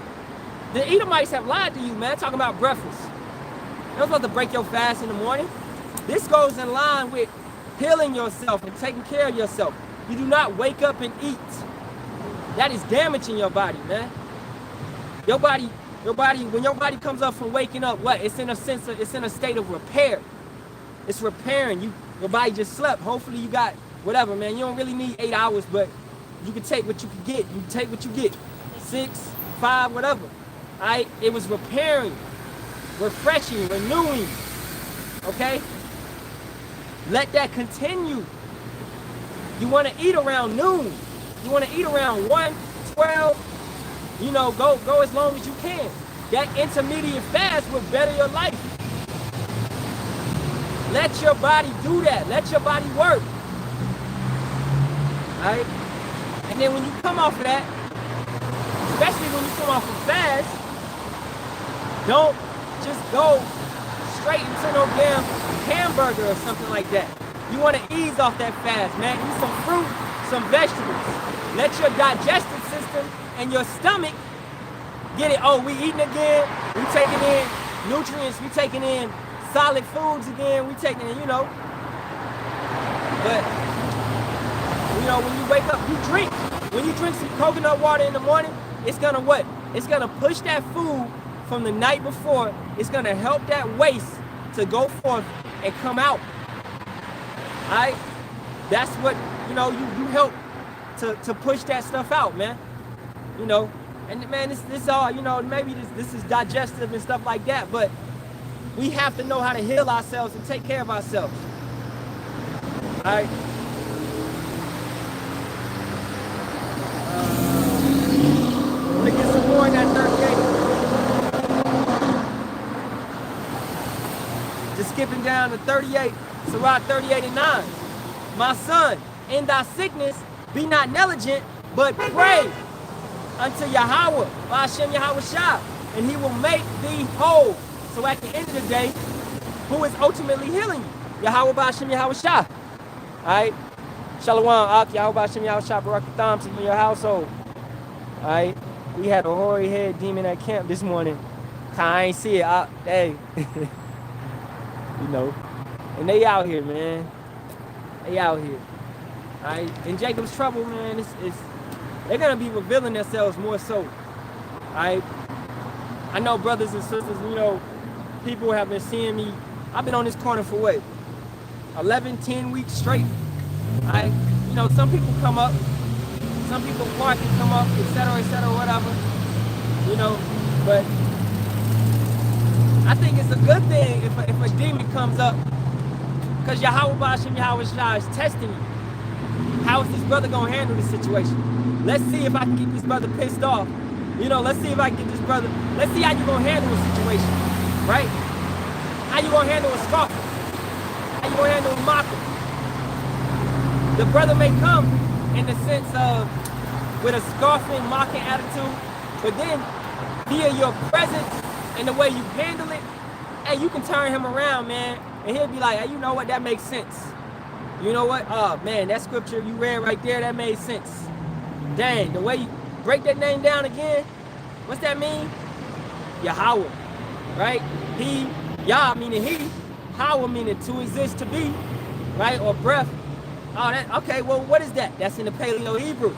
[SPEAKER 1] The Edomites have lied to you, man, talking about breakfast. You're not supposed to break your fast in the morning. This goes in line with healing yourself and taking care of yourself. You do not wake up and eat. That is damaging your body, man. Your body, when your body comes up from waking up, what? It's in a state of repair. It's repairing. Your body just slept. Hopefully you got whatever, man. You don't really need 8 hours, but you can take what you can get. You take what you get. 6, 5, whatever. All right? It was repairing, refreshing, renewing. Okay? Let that continue. You want to eat around noon. You want to eat around 1, 12. You know, go as long as you can. That intermediate fast will better your life. Let your body do that. Let your body work. All right? And then when you come off of that, especially when you come off of fast, don't just go straight into no damn hamburger or something like that. You want to ease off that fast, man. Eat some fruit, some vegetables. Let your digestive system and your stomach get it. Oh, we eating again. We taking in nutrients. We taking in solid foods again. We taking in, you know. But, you know, when you wake up, you drink. When you drink some coconut water in the morning, it's going to what? It's going to push that food from the night before. It's going to help that waste to go forth and come out. All right? That's what, you know, you help to push that stuff out, man. You know, and man, this all, you know, maybe this is digestive and stuff like that, but we have to know how to heal ourselves and take care of ourselves. All right? Let me get some more in that 38. Just skipping down to 38, Sirach 38:9. My son, in thy sickness, be not negligent, but pray unto Yahawah, Bahasham Yahawashi, and he will make thee whole. So at the end of the day, who is ultimately healing you? Yahawah, Bahasham Yahawashi. All right? Shalawam, Yahawah, Bahasham Yahawashi, Barak, Ahtham to you and your household. All right? We had a hoary head demon at camp this morning. I ain't see it. Hey. You know. And they out here, man. They out here. All right? In Jacob's trouble, man, they're going to be revealing themselves more so. All right? I know brothers and sisters, you know, people have been seeing me. I've been on this corner for what? 11, 10 weeks straight. All right? You know, some people come up. Some people park and come up, et cetera, whatever. You know, but I think it's a good thing if a demon comes up, because Yahawah Bahasham Yahawashi is testing you. how is this brother gonna handle this situation? Let's see if I can get this brother pissed off. You know, let's see if I can get this brother. Let's see how you gonna handle a situation, right? How you gonna handle a scoffer? How you gonna handle a mocker? The brother may come in the sense of with a scoffing, mocking attitude, but then via your presence and the way you handle it, hey, you can turn him around, man, and he'll be like, hey, you know what, that makes sense. You know what? Oh man, that scripture you read right there, that made sense. Dang, the way you break that name down again, what's that mean? Yahawah, right? He, Yah meaning he, Hawa meaning to exist, to be, right? Or breath. Oh, that, okay, well, what is that? That's in the Paleo Hebrew.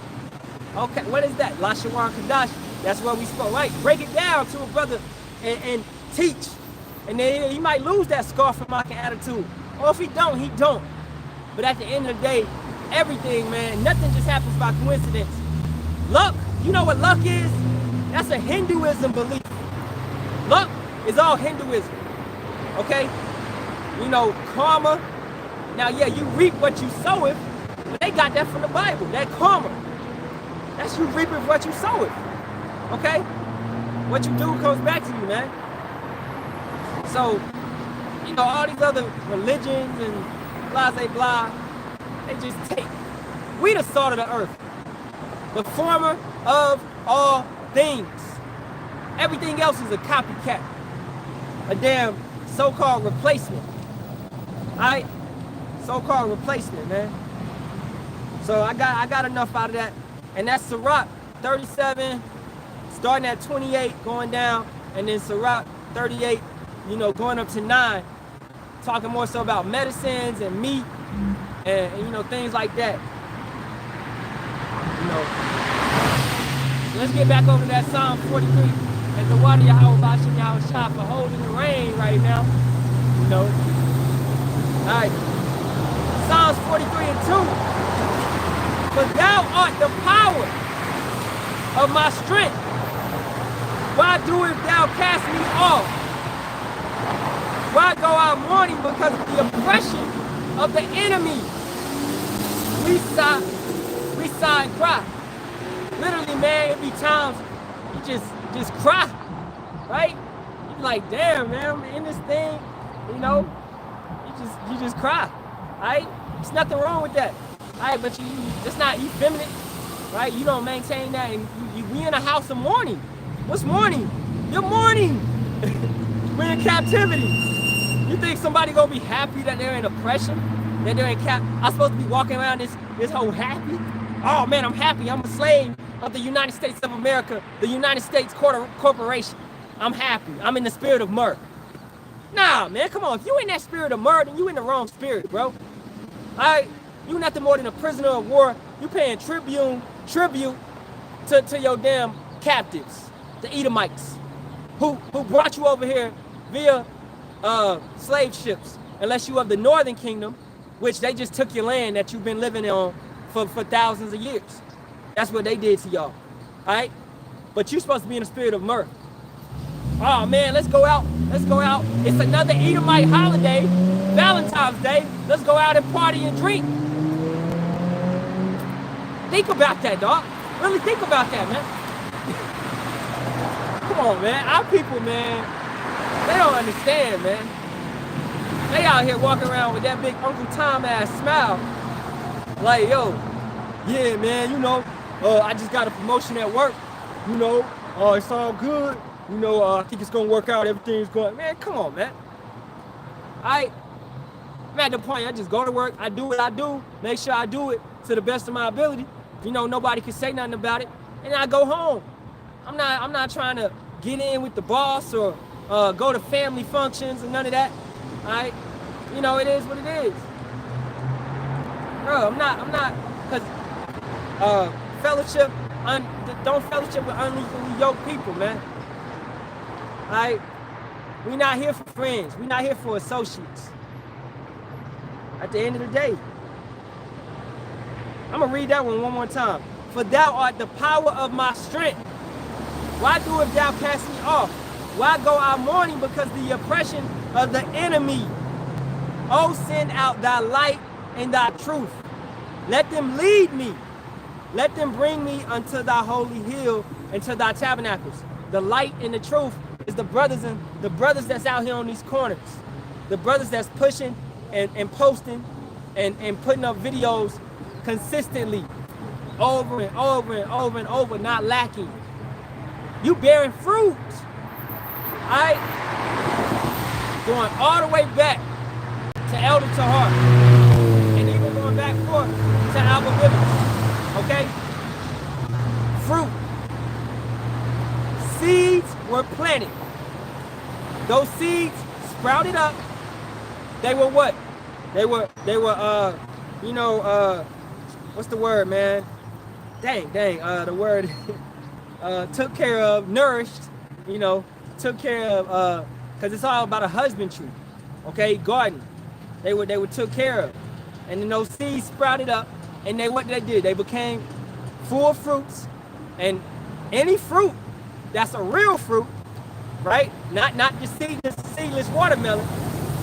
[SPEAKER 1] Okay, what is that? Lashawan Kadash. That's what we spoke, right? Break it down to a brother and teach. And then he might lose that scarf and mocking attitude. Or if he don't, he don't. But at the end of the day, everything, man, nothing just happens by coincidence. Luck, you know what luck is? That's a Hinduism belief. Luck is all Hinduism, okay? You know, karma. Now, yeah, you reap what you soweth, but they got that from the Bible, that karma. That's you reaping what you soweth, okay? What you do comes back to you, man. So, you know, all these other religions and blah, blah, they just take. We the salt of the earth, the former of all things. Everything else is a copycat, a damn so-called replacement. All right, so-called replacement, man. So I got enough out of that, and that's Sirach 37, starting at 28, going down, and then Sirach 38, you know, going up to 9, talking more so about medicines and meat, and you know, things like that. You know, let's get back over to that Psalm 43. As the water Yahawah, Bahasham, Yahawashi for holding the rain right now. You know. Alright. Psalms 43 and 2. For thou art the power of my strength. Why doest thou cast me off? Why go out mourning because of the oppression of the enemy? We sigh and cry. Literally, man, it be times you just cry, right? You be like, damn, man, I'm in this thing, you know, you just cry, right? There's nothing wrong with that, right? But you it's not effeminate, right? You don't maintain that, and we in a house of mourning. What's mourning? You're mourning. We're in captivity. You think somebody gonna be happy that they're in oppression? That they're in I'm supposed to be walking around this whole happy? Oh man, I'm happy. I'm a slave of the United States of America, the United States Corporation. I'm happy. I'm in the spirit of myrrh. Nah, man, come on. If you in that spirit of myrrh, then you in the wrong spirit, bro. All right? You nothing more than a prisoner of war. You paying tribute to your damn captives, the Edomites, who brought you over here via slave ships, unless you of the northern kingdom, which they just took your land that you've been living on for thousands of years. That's what they did to y'all, all right? But you're supposed to be in the spirit of myrrh. Oh man, let's go out. It's another Edomite holiday, Valentine's Day. Let's go out and party and drink. Think about that, dog. Really think about that, man. Come on, man. Our people, man, they don't understand, man. They out here walking around with that big Uncle Tom ass smile. Like, yo, yeah, man, you know, I just got a promotion at work. You know, it's all good. You know, I think it's gonna work out. Everything's going. Man, come on, man. I'm at the point. I just go to work. I do what I do. Make sure I do it to the best of my ability. You know, nobody can say nothing about it. And I go home. I'm not trying to get in with the boss or go to family functions and none of that. All right. You know, it is what it is. Bro, I'm not, because don't fellowship with unequally yoked people, man. All right? We're not here for friends. We're not here for associates. At the end of the day. I'm going to read that one more time. For thou art the power of my strength. Why doest thou cast me off? Why go out mourning because the oppression of the enemy? Oh, send out thy light and thy truth. Let them lead me. Let them bring me unto thy holy hill and to thy tabernacles. The light and the truth is the brothers that's out here on these corners. The brothers that's pushing and posting and putting up videos consistently over and over and over and over, not lacking. You bearing fruit. Alright? Going all the way back to Elder Tahar. And even going back forth to Alba Bivens. Okay? Fruit. Seeds were planted. Those seeds sprouted up. They were what? They were what's the word, man? Dang, the word took care of, nourished, took care of, because it's all about a husbandry, okay, garden. They were took care of. And then those seeds sprouted up, and what they did, they became full fruits. And any fruit that's a real fruit, right? Not just seedless watermelon.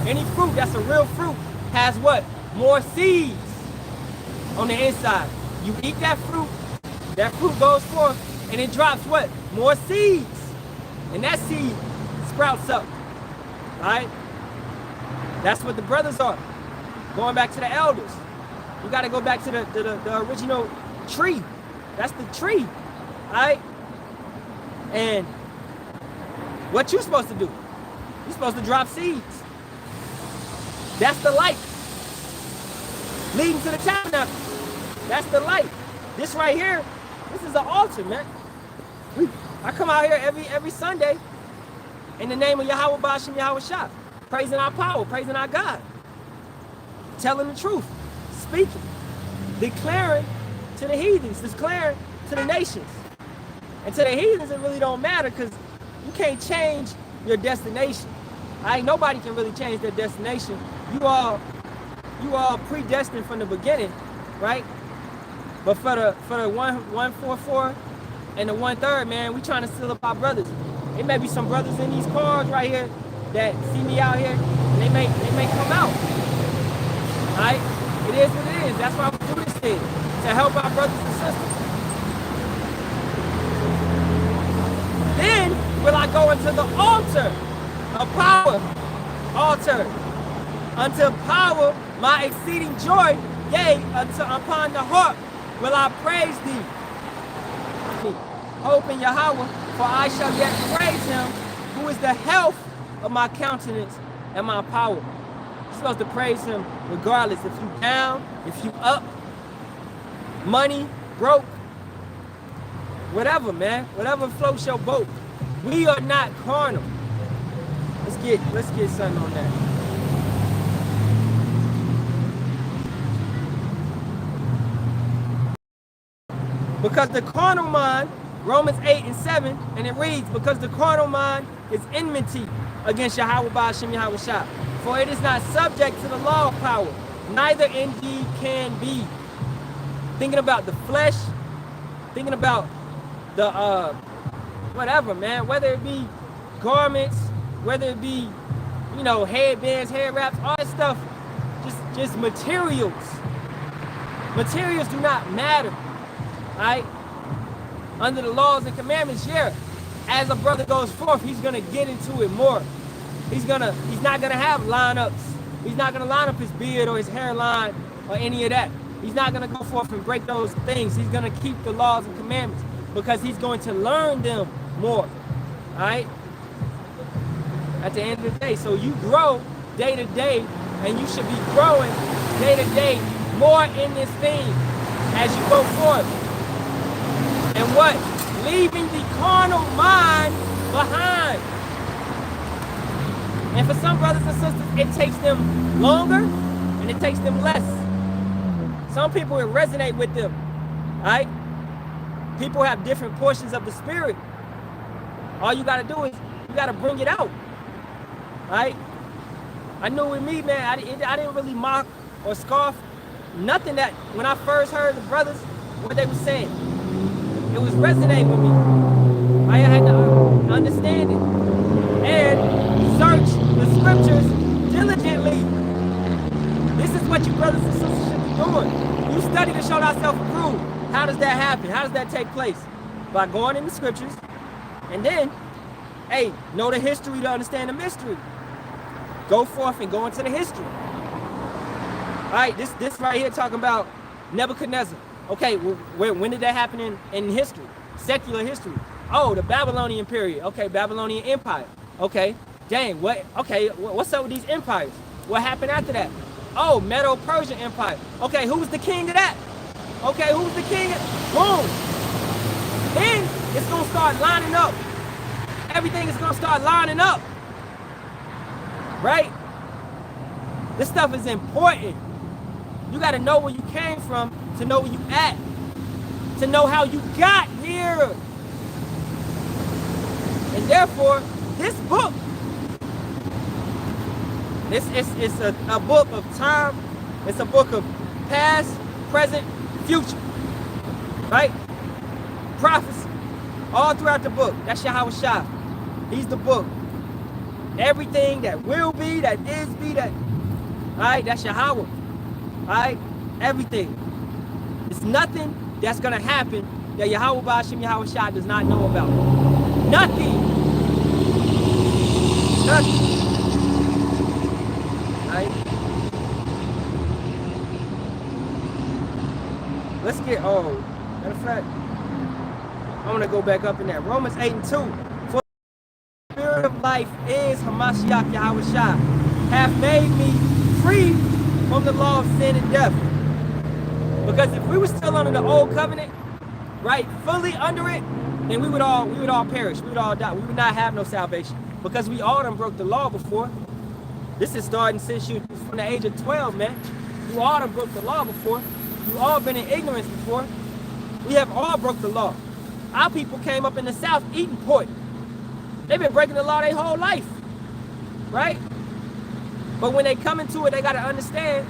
[SPEAKER 1] Any fruit that's a real fruit has what? More seeds on the inside. You eat that fruit goes forth, and it drops what? More seeds. And that seed sprouts up. Alright? That's what the brothers are. Going back to the elders. You gotta go back to the original tree. That's the tree. Alright? And what you supposed to do? You're supposed to drop seeds. That's the light. Leading to the tabernacle. That's the light. This right here, this is the altar, man. I come out here every Sunday in the name of Yahawah, Bahasham, Yahawashi, praising our power, praising our God, telling the truth, speaking, declaring to the heathens, declaring to the nations. And to the heathens, it really don't matter because you can't change your destination. Nobody can really change their destination. You all predestined from the beginning, right? But for the 144 and the 1/3, man, we trying to seal up our brothers. There may be some brothers in these cars right here that see me out here, and they may come out. All right? It is what it is. That's why we do this thing, to help our brothers and sisters. Then will I go into the altar of power, altar, unto power, my exceeding joy, yea, upon the harp will I praise thee. Hope in Yahawah, for I shall yet praise him, who is the health of my countenance and my power. You're supposed to praise him regardless. If you down, if you up, money, broke, whatever, man. Whatever floats your boat. We are not carnal. Let's get something on that. Because the carnal mind, Romans 8:7, and it reads, because the carnal mind is enmity against Yahawah, Bahasham, Yahawashi. For it is not subject to the law of power, neither indeed can be. Thinking about the flesh, thinking about the whatever, man, whether it be garments, whether it be, headbands, hair wraps, all that stuff, just materials. Materials do not matter. Right? Under the laws and commandments, yeah. As a brother goes forth, he's gonna get into it more. He's not gonna have lineups. He's not gonna line up his beard or his hairline or any of that. He's not gonna go forth and break those things. He's gonna keep the laws and commandments because he's going to learn them more. Alright? At the end of the day. So you grow day to day, and you should be growing day to day more in this thing as you go forth. And what? Leaving the carnal mind behind. And for some brothers and sisters, it takes them longer and it takes them less. Some people, it resonate with them. Right? People have different portions of the spirit. All you gotta do is you gotta bring it out. Right? I knew with me, man, I didn't really mock or scoff. Nothing that when I first heard the brothers, what they were saying. It was resonating with me. I had to understand it and search the scriptures diligently. This is what you brothers and sisters should be doing. You you study to show thyself approved, how does that happen? How does that take place? By going in the scriptures, and then, hey, know the history to understand the mystery. Go forth and go into the history. All right, this right here talking about Nebuchadnezzar. Okay, when did that happen in history? Secular history. Oh, the Babylonian period. Okay, Babylonian Empire. Okay, dang, what's up with these empires? What happened after that? Oh, Medo-Persian Empire. Okay, who was the king of that? Okay, who's the king? Boom. Then it's going to start lining up. Everything is going to start lining up. Right? This stuff is important. You got to know where you came from to know where you at. To know how you got here. And therefore, this book, it's a book of time. It's a book of past, present, future. Right? Prophecy. All throughout the book. That's Yahawashi. He's the book. Everything that will be, that is be, that. Alright, that's Yahawah. Alright? Everything. It's nothing that's gonna happen that Yahawah Bahasham Yahawashi does not know about. Nothing. Nothing. Alright? Let's get, matter of fact, I'm gonna go back up in that. Romans 8:2. For the spirit of life is Hamashiach Yahawashi, hath made me free from the law of sin and death. Because if we were still under the old covenant, right, fully under it, then we would all perish. We would all die. We would not have no salvation. Because we all done broke the law before. This is starting since you from the age of 12, man. You all done broke the law before. You all been in ignorance before. We have all broke the law. Our people came up in the South eating pork. They've been breaking the law their whole life. Right? But when they come into it, they got to understand,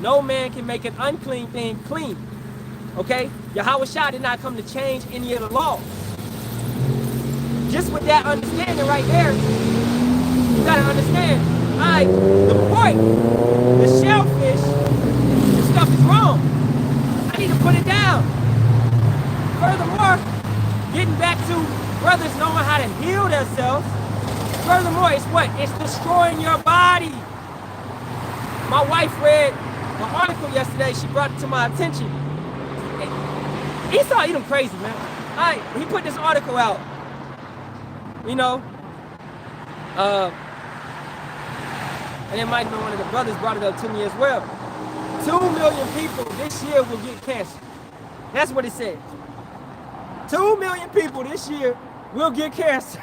[SPEAKER 1] no man can make an unclean thing clean. Okay? Yahawashi did not come to change any of the laws. Just with that understanding right there, you got to understand, the pork, the shellfish, this stuff is wrong. I need to put it down. Furthermore, getting back to brothers knowing how to heal themselves, furthermore, it's what? It's destroying your body. My wife read an article yesterday. She brought it to my attention. Esau, eat him crazy, man. He put this article out. You know, and it might have been one of the brothers brought it up to me as well. 2 million people this year will get cancer. That's what it says. 2 million people this year will get cancer.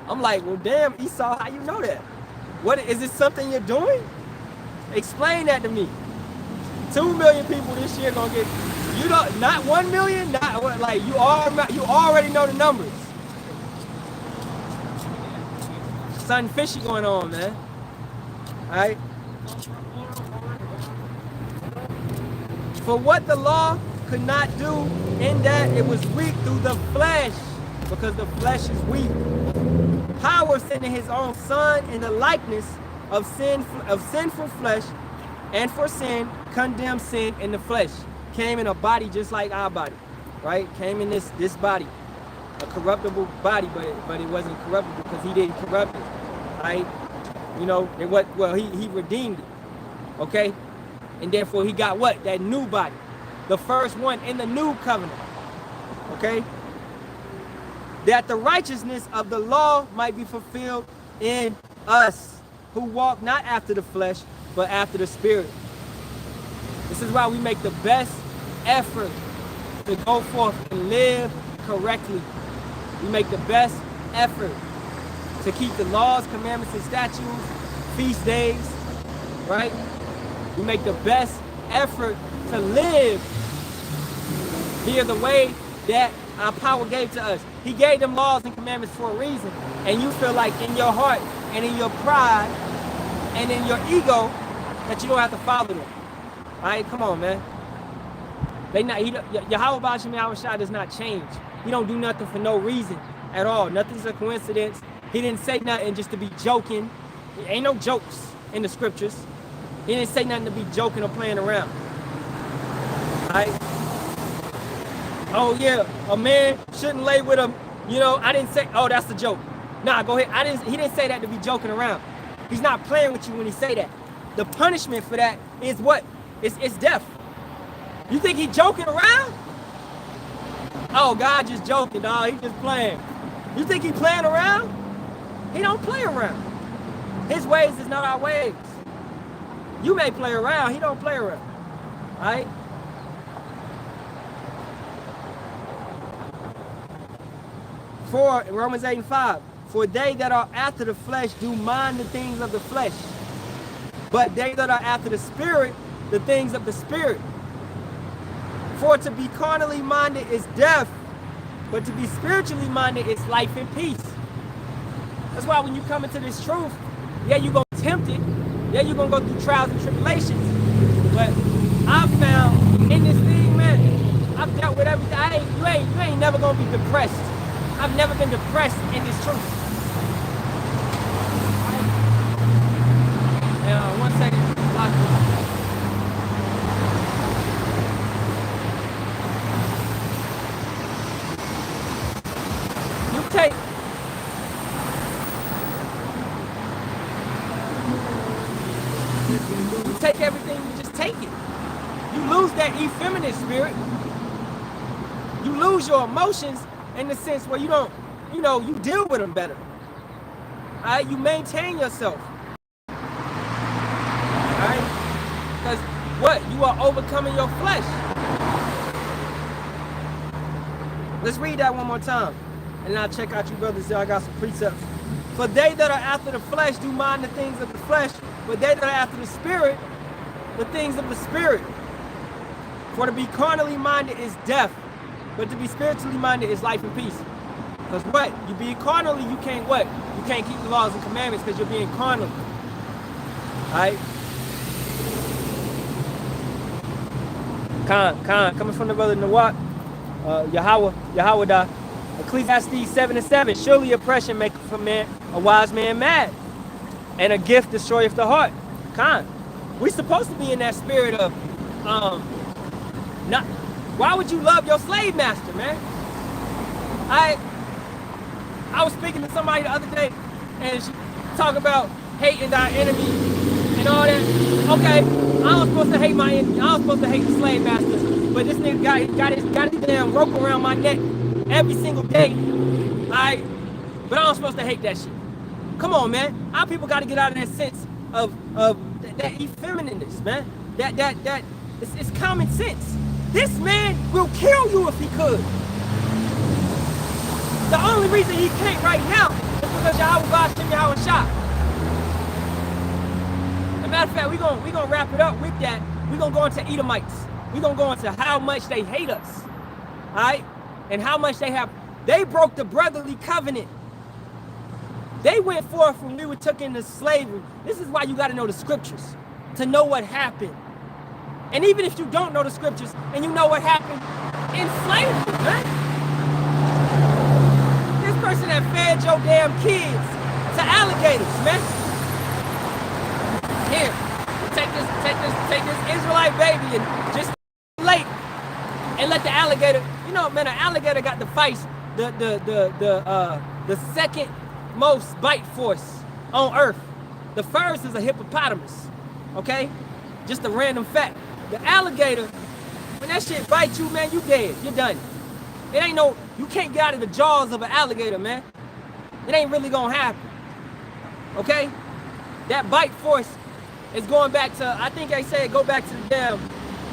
[SPEAKER 1] I'm like, well, damn, Esau, how you know that? What is this something you're doing? Explain that to me. 2 million people this year gonna get. You don't, not 1 million. Not like you already know the numbers. Something fishy going on, man. All right. For what the law could not do, in that it was weak through the flesh, because the flesh is weak. Power sending his own son in the likeness of sinful flesh, and for sin condemned sin in the flesh. Came in a body just like our body, right? Came in this body, a corruptible body, but it wasn't corruptible because he didn't corrupt it, right? You know, he redeemed it, okay? And therefore he got what? That new body, the first one in the new covenant, okay? That the righteousness of the law might be fulfilled in us, who walk not after the flesh, but after the Spirit. This is why we make the best effort to go forth and live correctly. We make the best effort to keep the laws, commandments, and statutes, feast days, right? We make the best effort to live via the way that our power gave to us. He gave them laws and commandments for a reason. And you feel like in your heart and in your pride and in your ego that you don't have to follow them. All right, come on, man. Yahawah Bahasham Yahawashi does not change. He don't do nothing for no reason at all. Nothing's a coincidence. He didn't say nothing just to be joking. There ain't no jokes in the scriptures. He didn't say nothing to be joking or playing around. Right? Oh yeah, a man shouldn't lay with him. You know, I didn't say, oh, that's a joke. Nah, go ahead. He didn't say that to be joking around. He's not playing with you when he say that. The punishment for that is what? It's death. You think he joking around? Oh, God just joking, dog. He just playing. You think he playing around? He don't play around. His ways is not our ways. You may play around. He don't play around. All right? For Romans 8:5, for they that are after the flesh do mind the things of the flesh, but they that are after the spirit, the things of the spirit. For to be carnally minded is death, but to be spiritually minded is life and peace. That's why when you come into this truth, yeah, you're going to be tempted. Yeah, you're going to go through trials and tribulations. But I've found in this thing, man, I've dealt with everything. You ain't never going to be depressed. I've never been depressed in this truth. Right. 1 second. Lock it. You take everything, you just take it. You lose that effeminate spirit. You lose your emotions in the sense where you don't, you deal with them better. All right, you maintain yourself. All right, because what? You are overcoming your flesh. Let's read that one more time. And I'll check out you brothers there. I got some precepts. For they that are after the flesh do mind the things of the flesh, but they that are after the spirit, the things of the spirit. For to be carnally minded is death, but to be spiritually minded is life and peace. Because what? You being carnally, you can't what? You can't keep the laws and commandments because you're being carnal. Alright? Coming from the brother Nawat, Yahawah, Ecclesiastes 7:7. Surely oppression maketh a wise man mad, and a gift destroyeth the heart. We're supposed to be in that spirit of not. Why would you love your slave master, man? I was speaking to somebody the other day, and she talked about hating thy enemy and all that. Okay, I was supposed to hate my enemy. I was supposed to hate the slave masters, but this nigga got his damn rope around my neck every single day. Alright? But I'm supposed to hate that shit. Come on, man. Our people got to get out of that sense of that effeminateness, man. That it's common sense. This man will kill you if he could. The only reason he can't right now is because Bahasham, Yahawashi. As a matter of fact, we're gonna wrap it up with that. We're gonna go into Edomites. We're gonna go into how much they hate us. Alright? And how much they broke the brotherly covenant. They went forth when we were took into slavery. This is why you got to know the scriptures to know what happened. And even if you don't know the scriptures and you know what happened in slavery, man. This person that fed your damn kids to alligators, man. Here, take this Israelite baby and just late and let the alligator. You know, man, an alligator got the second most bite force on earth. The first is a hippopotamus, okay? Just a random fact. The alligator, when that shit bites you, man, you dead. You're done. It ain't no, you can't get out of the jaws of an alligator, man. It ain't really gonna happen, okay? That bite force is going back to, I think they say it go back to the damn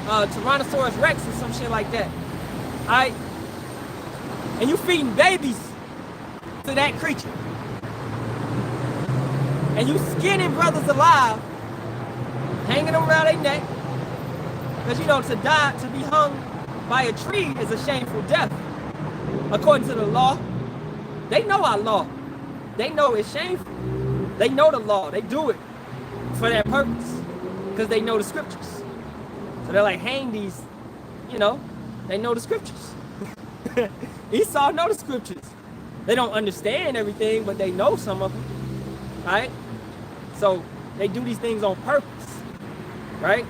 [SPEAKER 1] Tyrannosaurus Rex or some shit like that. All right? And you feeding babies to that creature. And you skinning brothers alive, hanging them around their neck. Because, to be hung by a tree is a shameful death. According to the law. They know our law. They know it's shameful. They know the law. They do it for that purpose. Because they know the scriptures. So they're like, hang these, they know the scriptures. Esau know the scriptures. They don't understand everything, but they know some of them. Right? So they do these things on purpose. right?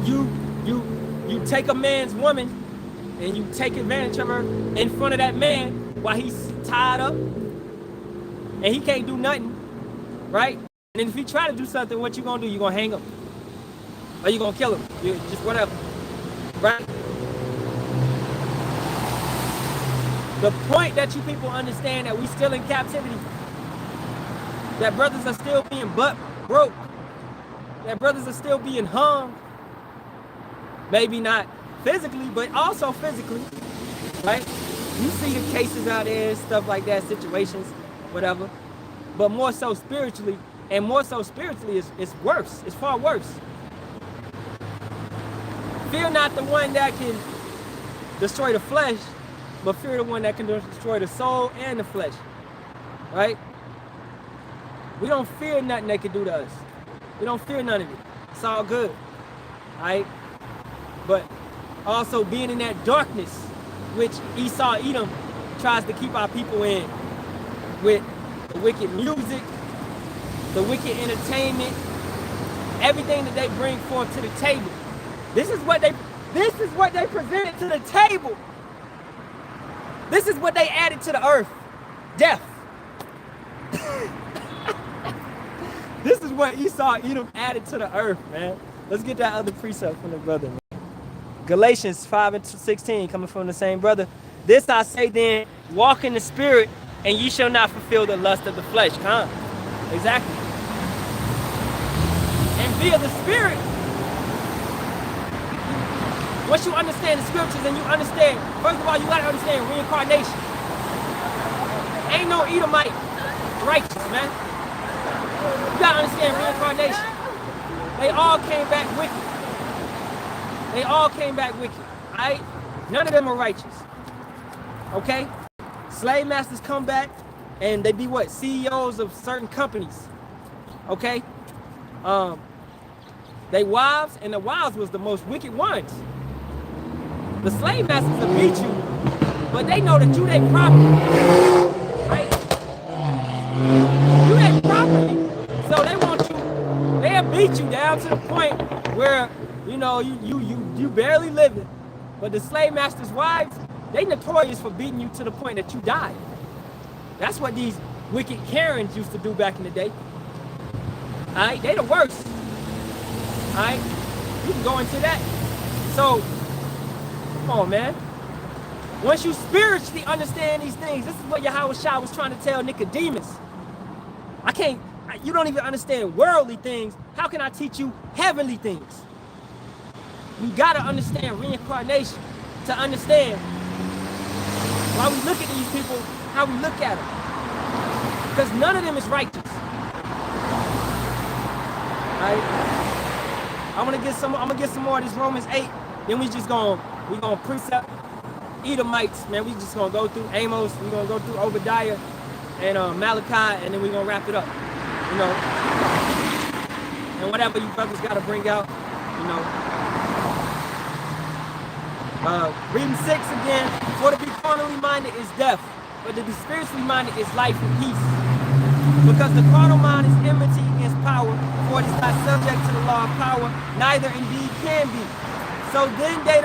[SPEAKER 1] You take a man's woman and you take advantage of her in front of that man while he's tied up and he can't do nothing, right? And if he try to do something, what you gonna do? You gonna hang him, or you gonna kill him? Just whatever, right? The point that you people understand that we still in captivity, that brothers are still being butt broke, that brothers are still being hung, maybe not physically, but also physically, right? You see the cases out there, stuff like that, situations, whatever, but more so spiritually, and more so spiritually is worse. It's far worse. Fear not the one that can destroy the flesh, but fear the one that can destroy the soul and the flesh, right? We don't fear nothing they can do to us. We don't fear none of it. It's all good, right? But also being in that darkness, which Esau Edom tries to keep our people in, with the wicked music, the wicked entertainment, everything that they bring forth to the table. This is what they presented to the table. This is what they added to the earth. Death. This is what Esau Edom added to the earth, man. Let's get that other precept from the brother, man. Galatians 5:16, coming from the same brother. This I say then, walk in the spirit, and ye shall not fulfill the lust of the flesh. Come. Exactly. And via the spirit, once you understand the scriptures and you understand, first of all, you gotta understand reincarnation. Ain't no Edomite righteous, man. You gotta understand reincarnation. They all came back wicked. They all came back wicked, right? None of them are righteous, okay? Slave masters come back and they be what? CEOs of certain companies, okay? They wives, and the wives was the most wicked ones. The slave masters will beat you, but they know that you their property, right? You their property, so they want you, they'll beat you down to the point where, you know, you barely living. But the slave master's wives, they notorious for beating you to the point that you die. That's what these wicked Karens used to do back in the day. All right, they the worst. All right, you can go into that. So, come on, man. Once you spiritually understand these things, this is what Yahawashi was trying to tell Nicodemus. You don't even understand worldly things. How can I teach you heavenly things? You gotta understand reincarnation to understand why we look at these people, how we look at them. Because none of them is righteous. Right? I'm gonna get some more of this Romans 8. Then we gonna precept Edomites, man. We just gonna go through Amos. We're gonna go through Obadiah and Malachi, and then we're gonna wrap it up. You know, and whatever you brothers gotta bring out, you know. Reading 6 again. For to be carnally minded is death, but to be spiritually minded is life and peace. Because the carnal mind is enmity against power, for it is not subject to the law of power, neither indeed can be. So then they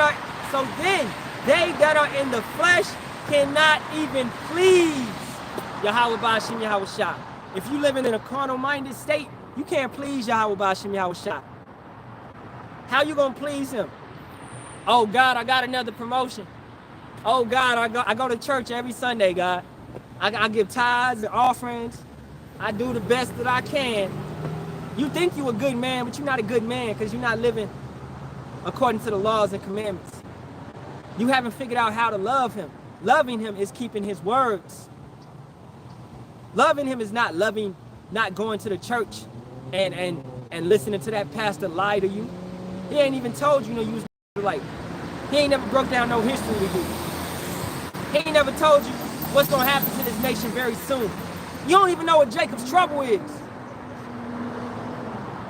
[SPEAKER 1] that are in the flesh cannot even please Yahawah Bahasham Yahawashi. If you living in a carnal-minded state, you can't please Yahawah Bahasham Yahawashi. How you gonna please him? Oh God, I got another promotion. Oh God, I go to church every Sunday, God. I give tithes and offerings. I do the best that I can. You think you a good man, but you're not a good man because you're not living according to the laws and commandments. You haven't figured out how to love him. Loving him is keeping his words. Loving him is not going to the church and listening to that pastor lie to you. He ain't even told you, you was like. He ain't never broke down no history with you. He ain't never told you what's gonna happen to this nation very soon. You don't even know what Jacob's trouble is.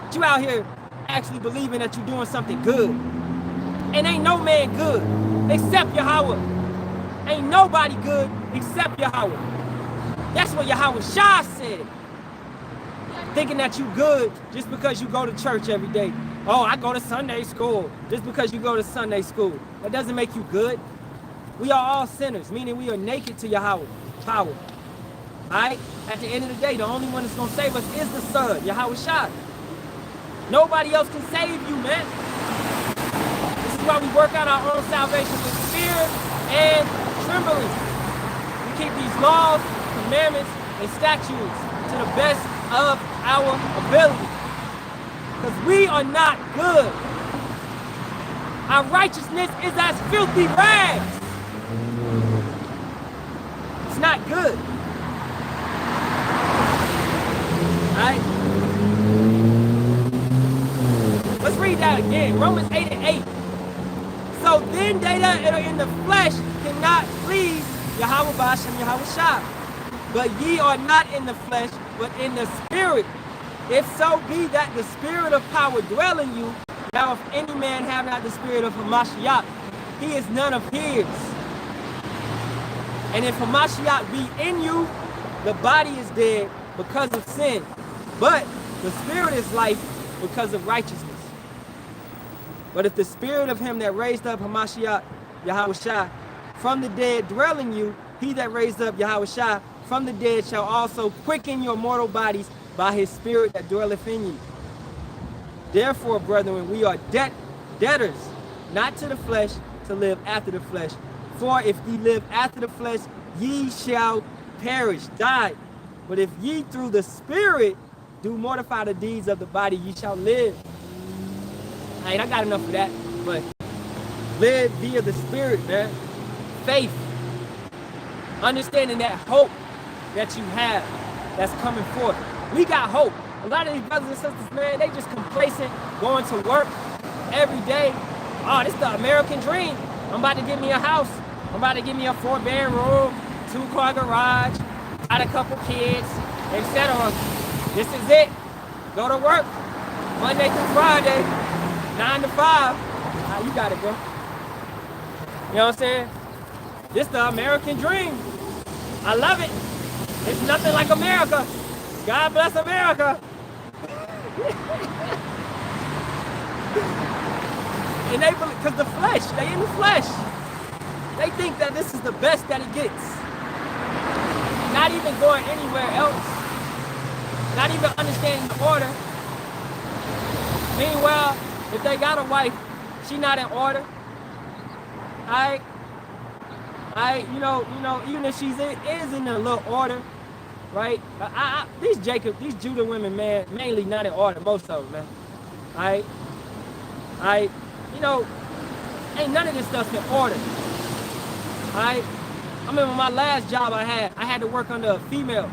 [SPEAKER 1] But you out here actually believing that you're doing something good. And ain't no man good except Yahawah. Ain't nobody good except Yahawah. That's what Yahawashi said. Thinking that you good just because you go to church every day. Oh, I go to Sunday school. Just because you go to Sunday school, that doesn't make you good. We are all sinners, meaning we are naked to Yahawah power. All right? At the end of the day, the only one that's going to save us is the Son, Yahawashi. Nobody else can save you, man. This is why we work out our own salvation with fear and trembling. We keep these laws, commandments, and statutes to the best of our ability. Because we are not good. Our righteousness is as filthy rags. It's not good. Alright? Let's read that again. Romans 8:8. So then they that are in the flesh cannot please Yahawah, Bahasham, Yahawashi. But ye are not in the flesh, but in the spirit. If so be that the spirit of power dwell in you. Now if any man have not the spirit of Hamashiach, he is none of his. And if Hamashiach be in you, the body is dead because of sin, but the spirit is life because of righteousness. But if the spirit of him that raised up Hamashiach, Yahawashi, from the dead dwell in you, he that raised up Yahawashi from the dead shall also quicken your mortal bodies by his spirit that dwelleth in you. Therefore, brethren, we are debtors, not to the flesh, to live after the flesh. For if ye live after the flesh, ye shall perish, die. But if ye through the spirit do mortify the deeds of the body, ye shall live. I got enough of that, but live via the spirit, man. Faith. Understanding that hope that you have that's coming forth. We got hope. A lot of these brothers and sisters, man, they just complacent, going to work every day. Oh, this is the American dream. I'm about to get me a house. I'm about to get me a 4-bedroom, 2-car garage, got a couple kids, etc. This is it. Go to work Monday through Friday, 9 to 5. You got it, bro. You know what I'm saying? This is the American dream. I love it. It's nothing like America. God bless America. And they, because the flesh, they in the flesh. They think that this is the best that it gets. Not even going anywhere else. Not even understanding the order. Meanwhile, if they got a wife, she not in order. You know, even if she's is in a little order, right? These Judah women, man, mainly not in order, most of them, man. You know, ain't none of this stuff in order. I remember my last job I had to work under a female,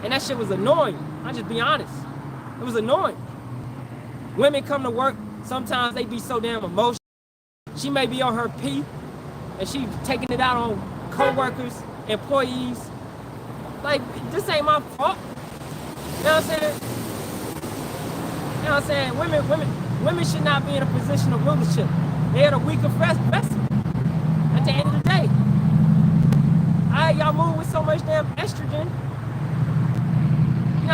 [SPEAKER 1] and that shit was annoying. I'll just be honest. It was annoying. Women come to work, sometimes they be so damn emotional. She may be on her P, and she taking it out on co-workers, employees. Like, this ain't my fault. You know what I'm saying? You know what I'm saying? Women should not be in a position of rulership. They are the weaker vessel at the end of the day. Y'all move with so much damn estrogen. You're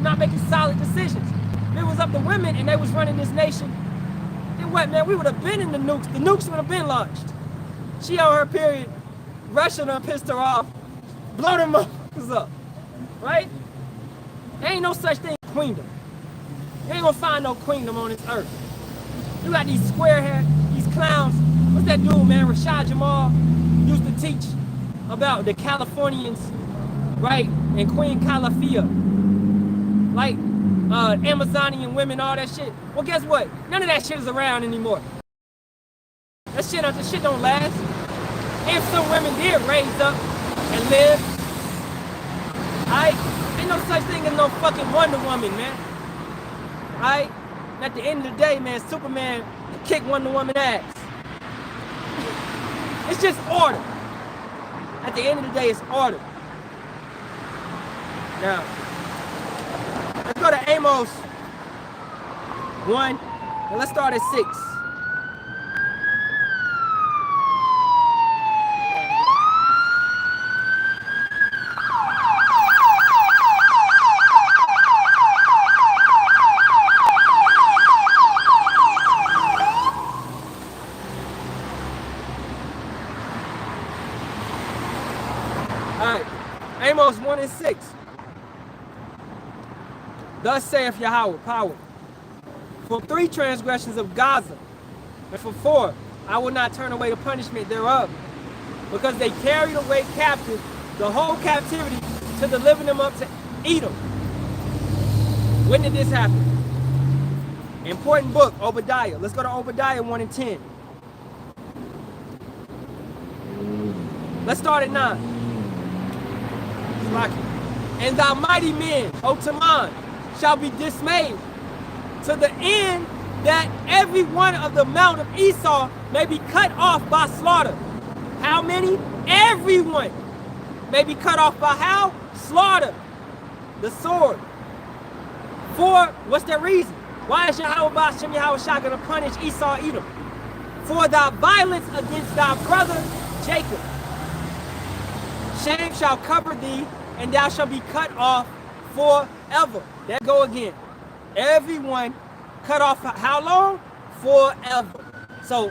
[SPEAKER 1] not making solid decisions. If it was up to women and they was running this nation, then what, man? We would have been in the nukes. The nukes would have been launched. She on her period. Russia done pissed her off. Blow them motherfuckers up. Right? There ain't no such thing as queendom. You ain't gonna find no queendom on this earth. You got these squarehead, these clowns. What's that dude, man? Rashad Jamal used to teach about the Californians, right? And Queen Calafia. Like, Amazonian women, all that shit. Well, guess what? None of that shit is around anymore. That shit don't last. If some women did raise up and live, ain't no such thing as no fucking Wonder Woman, man. Alright? At the end of the day, man, Superman kicked Wonder Woman ass. It's just order. At the end of the day, it's order. Now, let's go to Amos 1, and let's start at 6. and 6. Thus saith Yahawah, power. For 3 transgressions of Gaza, and for 4, I will not turn away the punishment thereof, because they carried away captive the whole captivity to deliver them up to Edom. When did this happen? Important book, Obadiah. Let's go to Obadiah 1 and 10. Let's start at 9. And thy mighty men, O Taman, shall be dismayed, to the end that every one of the mount of Esau may be cut off by slaughter. How many? Everyone may be cut off by how? Slaughter. The sword. For, what's the reason? Why is Yahawah Bahasham Yahawashi going to punish Esau Edom? For thy violence against thy brother Jacob. Shame shall cover thee, and thou shalt be cut off forever. There go again. Everyone cut off for how long? Forever. So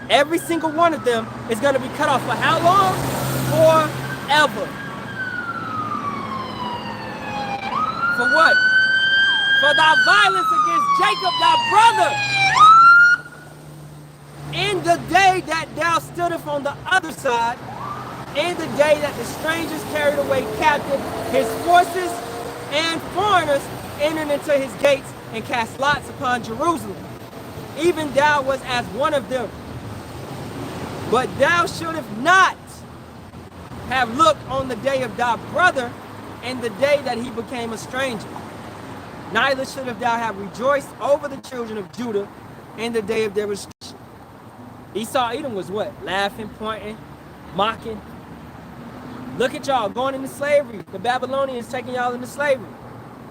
[SPEAKER 1] every single one of them is going to be cut off for how long? Forever. For what? For thy violence against Jacob thy brother. In the day that thou stoodest on the other side, in the day that the strangers carried away captive his forces and foreigners entered into his gates and cast lots upon Jerusalem. Even thou was as one of them. But thou shouldest not have looked on the day of thy brother and the day that he became a stranger. Neither should thou have rejoiced over the children of Judah in the day of their restriction. Esau Edom was what? Laughing, pointing, mocking. Look at y'all going into slavery. The Babylonians taking y'all into slavery.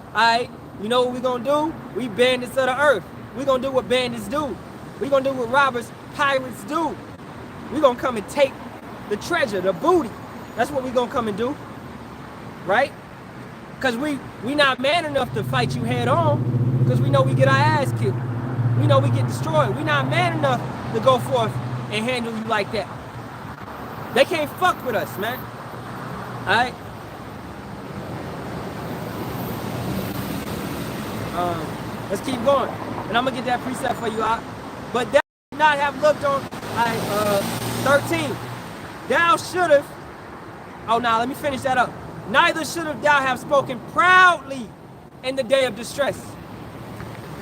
[SPEAKER 1] Alright, you know what we're going to do? We bandits of the earth. We're going to do what bandits do. We're going to do what robbers, pirates do. We're going to come and take the treasure, the booty. That's what we're going to come and do. Right? Because we not man enough to fight you head on. Because we know we get our ass kicked. We know we get destroyed. We not man enough to go forth and handle you like that. They can't fuck with us, man. Alright? Let's keep going. And I'm going to get that precept for you out. But thou should not have looked on 13. Thou should've. Oh, now let me finish that up. Neither should've thou have spoken proudly in the day of distress.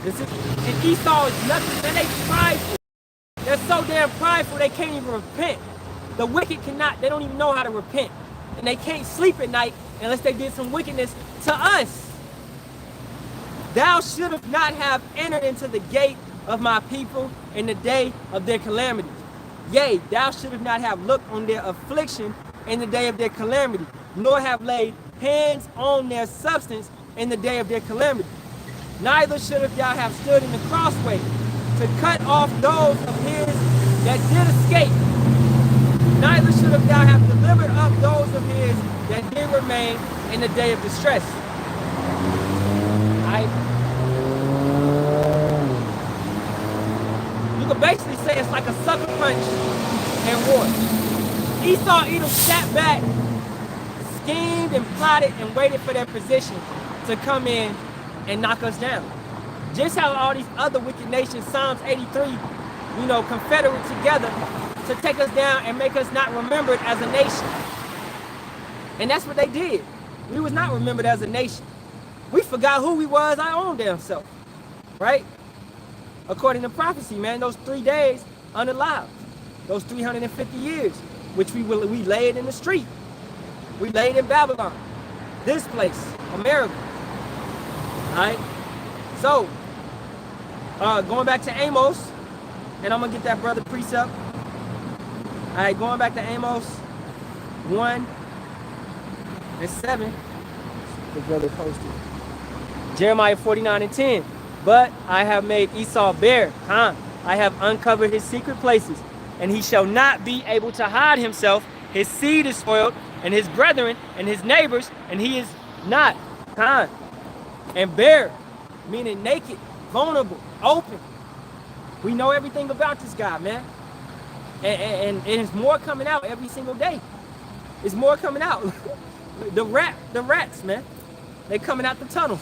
[SPEAKER 1] And Esau is nothing. And they prideful. They're so damn prideful they can't even repent. The wicked cannot. They don't even know how to repent. And they can't sleep at night unless they did some wickedness to us. Thou shouldst not have entered into the gate of my people in the day of their calamity. Yea, thou shouldst not have looked on their affliction in the day of their calamity, nor have laid hands on their substance in the day of their calamity. Neither shouldst thou have stood in the crossway to cut off those of his that did escape. Neither shouldst thou have delivered up those of his that did remain in the day of distress. You could basically say it's like a sucker punch in war. Esau Edom sat back, schemed and plotted and waited for their position to come in and knock us down. Just how all these other wicked nations, Psalms 83, confederate together to take us down and make us not remembered as a nation. And that's what they did. We was not remembered as a nation. We forgot who we was our own damn self. Right? According to prophecy, man, those 3 days unalived. Those 350 years, which we laid in the street. We laid in Babylon. This place, America. Alright? So, going back to Amos, and I'm going to get that brother precept. Alright, going back to Amos 1 and 7. The brother posted. Jeremiah 49 and 10. But I have made Esau bare. I have uncovered his secret places, and he shall not be able to hide himself. His seed is spoiled, and his brethren, and his neighbors, and he is not. And bare, meaning naked, vulnerable, open. We know everything about this guy, man. And it's more coming out every single day. It's more coming out. The rats, man. They coming out the tunnels.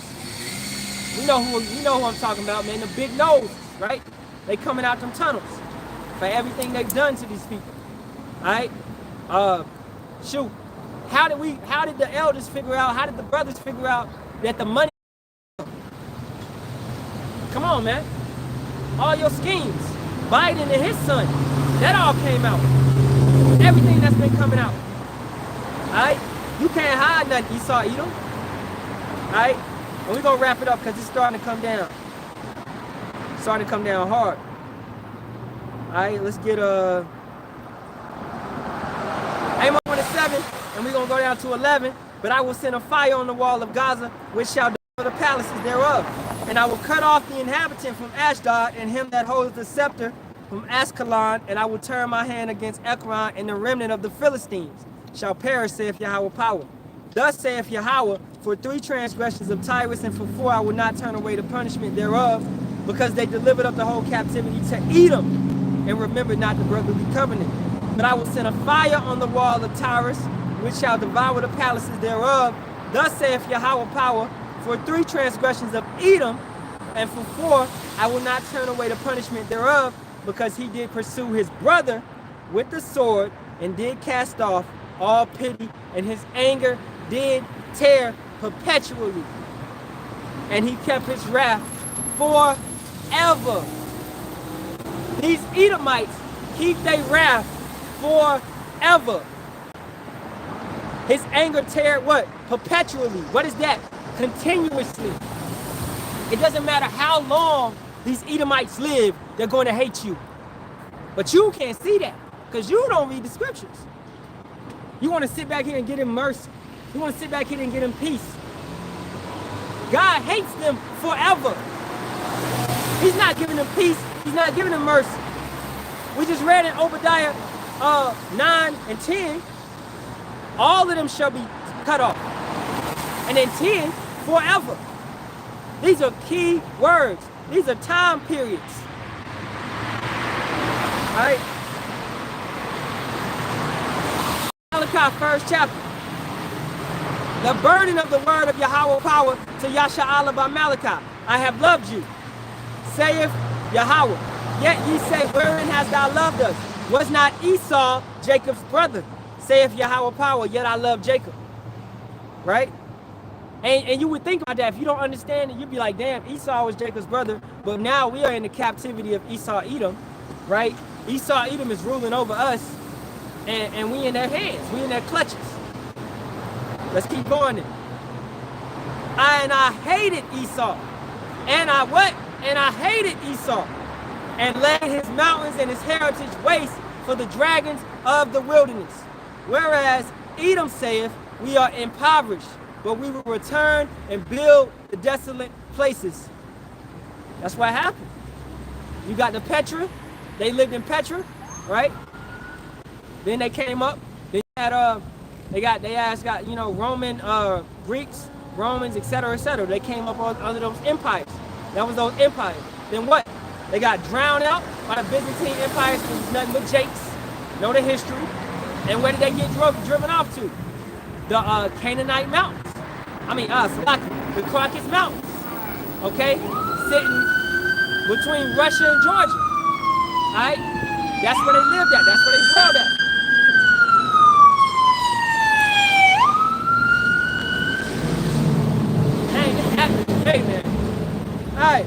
[SPEAKER 1] You know who I'm talking about, man. The big noses, right? They coming out them tunnels for everything they've done to these people. All right? Shoot. How did the elders figure out, how did the brothers figure out that the money? Come on, man. All your schemes. Biden and his son. That all came out. Everything that's been coming out. All right? You can't hide nothing, Esau, Edom. All right? And we're going to wrap it up because it's starting to come down. It's starting to come down hard. All right, let's get Amos 1:7, and we're going to go down to 11. But I will send a fire on the wall of Gaza, which shall devour the palaces thereof. And I will cut off the inhabitant from Ashdod, and him that holds the scepter from Ascalon, and I will turn my hand against Ekron, and the remnant of the Philistines shall perish, saith Yahawah power. Thus saith Yahawah, for 3 transgressions of Tyrus, and for 4 I will not turn away the punishment thereof, because they delivered up the whole captivity to Edom, and remembered not the brotherly covenant. But I will send a fire on the wall of Tyrus, which shall devour the palaces thereof. Thus saith Yahawah power, for 3 transgressions of Edom, and for 4 I will not turn away the punishment thereof, because he did pursue his brother with the sword, and did cast off all pity, and his anger did tear perpetually, and he kept his wrath forever. These Edomites keep their wrath forever. His anger tear what? Perpetually. What is that? Continuously. It doesn't matter how long these Edomites live, they're going to hate you. But you can't see that because you don't read the scriptures. You want to sit back here and get him mercy. You want to sit back here and get him peace. God hates them forever. He's not giving them peace. He's not giving them mercy. We just read in Obadiah 9 and 10, all of them shall be cut off. And then 10, forever. These are key words. These are time periods. All right. Malachi, 1st chapter. The burden of the word of Yahawah power to Yasharahla by Malachi. I have loved you, saith Yahawah. Yet ye say, wherein hast thou loved us? Was not Esau Jacob's brother? Saith Yahawah power, yet I love Jacob. Right? And you would think about that. If you don't understand it, you'd be like, damn, Esau was Jacob's brother. But now we are in the captivity of Esau Edom. Right? Esau Edom is ruling over us. And we in their hands. We in their clutches. Let's keep going then. I hated Esau. And I what? And I hated Esau. And laid his mountains and his heritage waste for the dragons of the wilderness. Whereas Edom saith, we are impoverished, but we will return and build the desolate places. That's what happened. You got the Petra. They lived in Petra, right? Then they came up. They had got you know, Roman Greeks, Romans, etc., etc. They came up under those empires. That was those empires. Then what? They got drowned out by the Byzantine empires. It was nothing but jakes. Know the history. And where did they get driven off to? The Canaanite mountains. The Caucasus Mountains. Okay? Sitting between Russia and Georgia. Alright? That's where they lived at. That's where they dwelled at. Hey, man. Alright.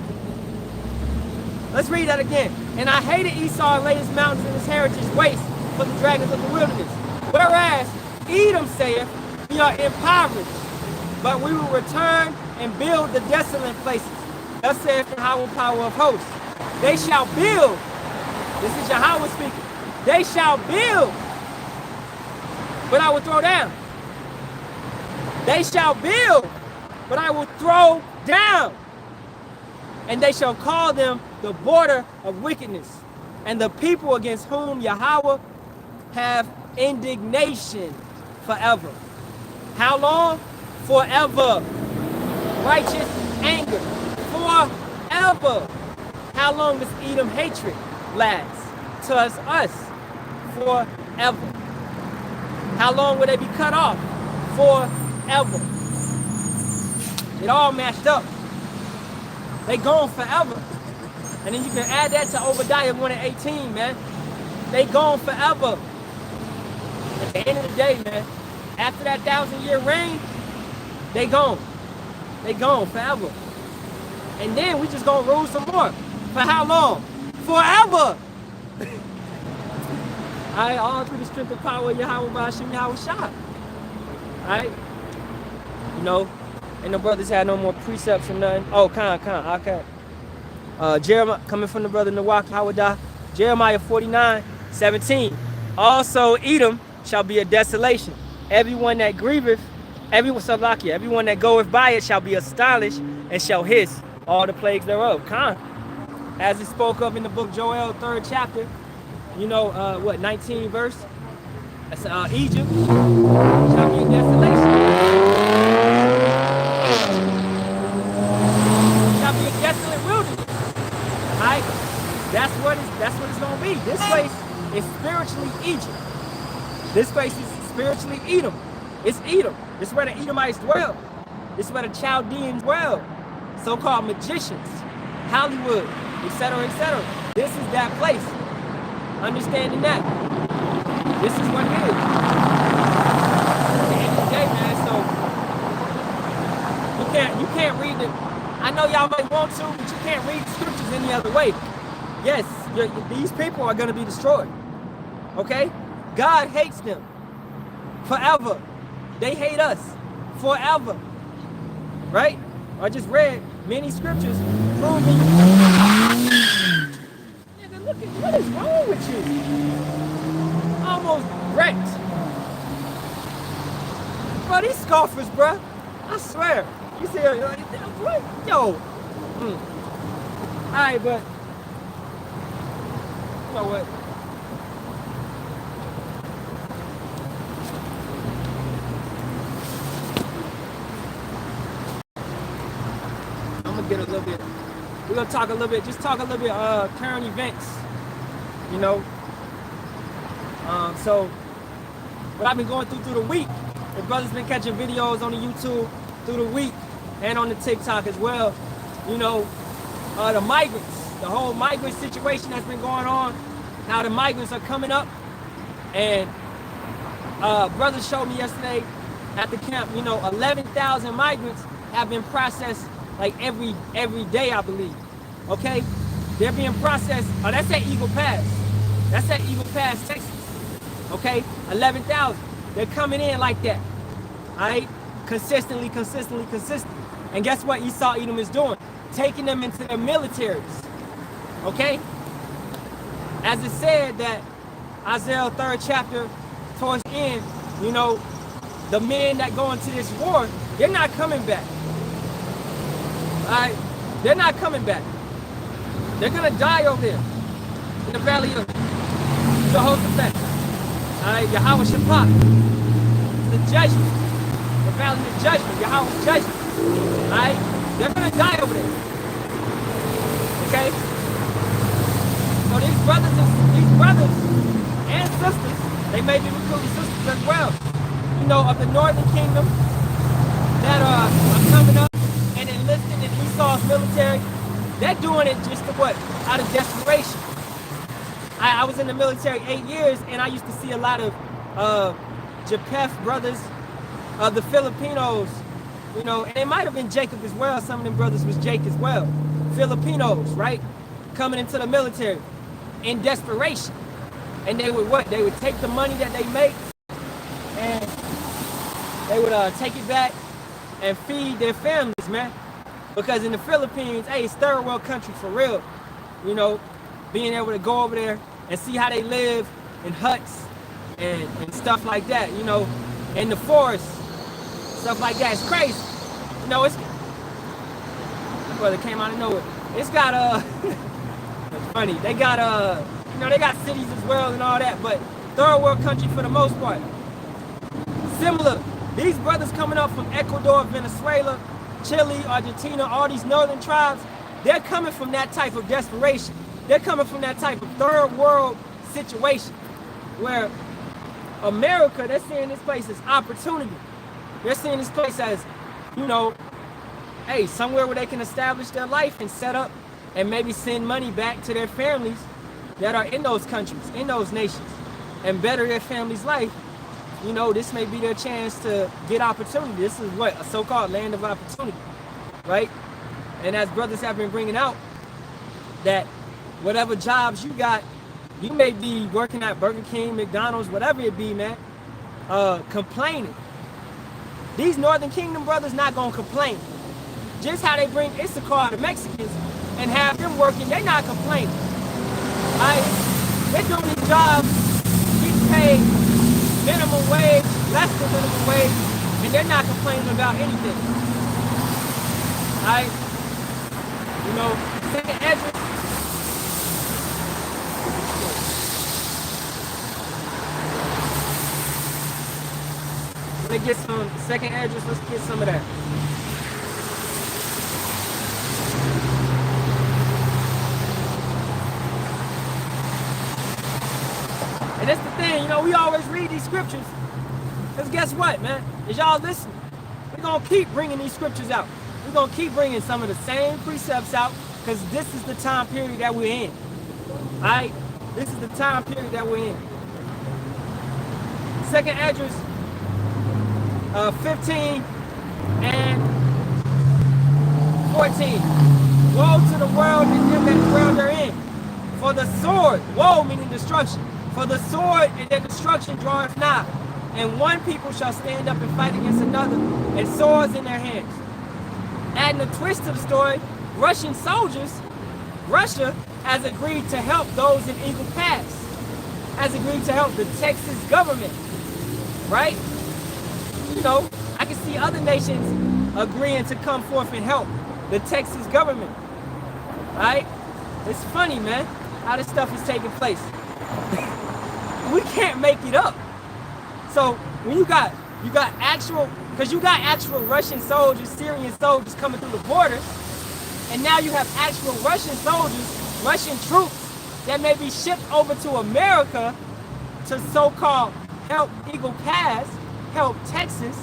[SPEAKER 1] Let's read that again. And I hated Esau and laid his mountains and his heritage waste for the dragons of the wilderness. Whereas Edom saith, we are impoverished, but we will return and build the desolate places. Thus saith the Yahawah power of hosts. They shall build. This is Yahawah speaking. They shall build, but I will throw down. They shall build, but I will throw down. And they shall call them the border of wickedness, and the people against whom Yahawah have indignation forever. How long? Forever. Righteous anger. Forever. How long does Edom hatred last? To us. Forever. How long will they be cut off? Forever. forever. It all matched up. They gone forever. And then you can add that to Obadiah 1 and 18, man. They gone forever. At the end of the day, man, after that 1,000-year reign, they gone. They gone forever. And then we just gonna rule some more. For how long? Forever. Alright, all through the strength and power of Yahawah, Bahasham, Yahawashi. Alright? You know, and the brothers had no more precepts or nothing. Oh, okay. Jeremiah, coming from the brother Nawak Hawadah, Jeremiah 49:17. Also Edom shall be a desolation. Everyone that grieveth, everyone that goeth by it shall be astonished and shall hiss all the plagues thereof. As it spoke of in the book Joel, 3rd chapter, you know, 19 verse? That's Egypt shall be a desolation. Shall be a desolate wilderness. Alright? That's what it's gonna be. This place is spiritually Egypt. This place is spiritually Edom. It's Edom. This is where the Edomites dwell. This is where the Chaldeans dwell. So-called magicians, Hollywood, etc., etc. This is that place. Understanding that. This is what it is. At the end of the day, man, so you can't read it. I know y'all might want to, but you can't read the scriptures any other way. Yes, these people are going to be destroyed. Okay? God hates them forever. They hate us forever. Right? I just read many scriptures proving. Nigga, look at what is wrong with you? Almost wrecked. Bro, these scoffers, bro. I swear. You see, what? Yo. Alright, but you know what? Get a little bit. We're gonna talk a little bit. Just talk a little bit. Current events. You know. So what I've been going through the week. The brother's been catching videos on the YouTube through the week and on the TikTok as well. You know, the migrants, the whole migrant situation that's been going on. How the migrants are coming up, and brother showed me yesterday at the camp. You know, 11,000 migrants have been processed. Like every day, I believe. Okay? They're being processed. Oh, that's at Eagle Pass. That's at Eagle Pass, Texas. Okay? 11,000. They're coming in like that. Alright? Consistently. And guess what Esau Edom is doing? Taking them into their militaries. Okay? As it said that Isaiah 3rd chapter towards the end, you know, the men that go into this war, they're not coming back. Alright, they're not coming back. They're gonna die over there in the valley of Jehoshaphat. Alright, Yahawashi, the judgment, the valley of judgment, Yahawah's judgment. Alright, they're gonna die over there. Okay? So these brothers and sisters, they may be recruiting sisters as well, you know, of the northern kingdom that are coming up and enlisting in Esau's military. They're doing it just to what? Out of desperation. I was in the military 8 years, and I used to see a lot of Japheth brothers, the Filipinos, you know, and it might have been Jacob as well. Some of them brothers was Jake as well. Filipinos, right? Coming into the military in desperation. And they would what? They would take the money that they make, and they would take it back and feed their families, man. Because in the Philippines, hey, it's third world country for real. You know, being able to go over there and see how they live in huts and stuff like that, you know, in the forest, stuff like that. It's crazy. You know, it's, my brother came out of nowhere. It's got, it's funny. They got, you know, they got cities as well and all that, but third world country for the most part. Similar, these brothers coming up from Ecuador, Venezuela, Chile, Argentina, all these northern tribes, they're coming from that type of desperation. They're coming from that type of third world situation where America, they're seeing this place as opportunity. They're seeing this place as, you know, hey, somewhere where they can establish their life and set up and maybe send money back to their families that are in those countries, in those nations, and better their family's life. You know, this may be their chance to get opportunity. This is what, a so-called land of opportunity, right? And as brothers have been bringing out, that whatever jobs you got, you may be working at Burger King, McDonald's, whatever it be, man, complaining. These Northern Kingdom brothers not gonna complain. Just how they bring Issachar, the Mexicans, and have them working, they not complaining. Right? They're doing these jobs, getting paid minimum wage, less than minimum wage, and they're not complaining about anything. Right? You know, second Ezra. Let's get some second Ezra, let's get some of that. And that's the thing, you know, we always read these scriptures. Because guess what, man? As y'all listening, we're going to keep bringing these scriptures out. We're going to keep bringing some of the same precepts out because this is the time period that we're in. All right? This is the time period that we're in. Second Esdras 15 and 14. Woe to the world and them that dwell therein. For the sword, woe meaning destruction. For the sword and their destruction draweth nigh, and one people shall stand up and fight against another, and swords in their hands. Adding a twist to the story, Russian soldiers, Russia has agreed to help those in Eagle Pass, has agreed to help the Texas government, right? You know, I can see other nations agreeing to come forth and help the Texas government, right? It's funny, man, how this stuff is taking place. We can't make it up. So when you got actual, because you got actual Russian soldiers, Syrian soldiers coming through the border, and now you have actual Russian soldiers, Russian troops that may be shipped over to America to so-called help Eagle Pass, help Texas,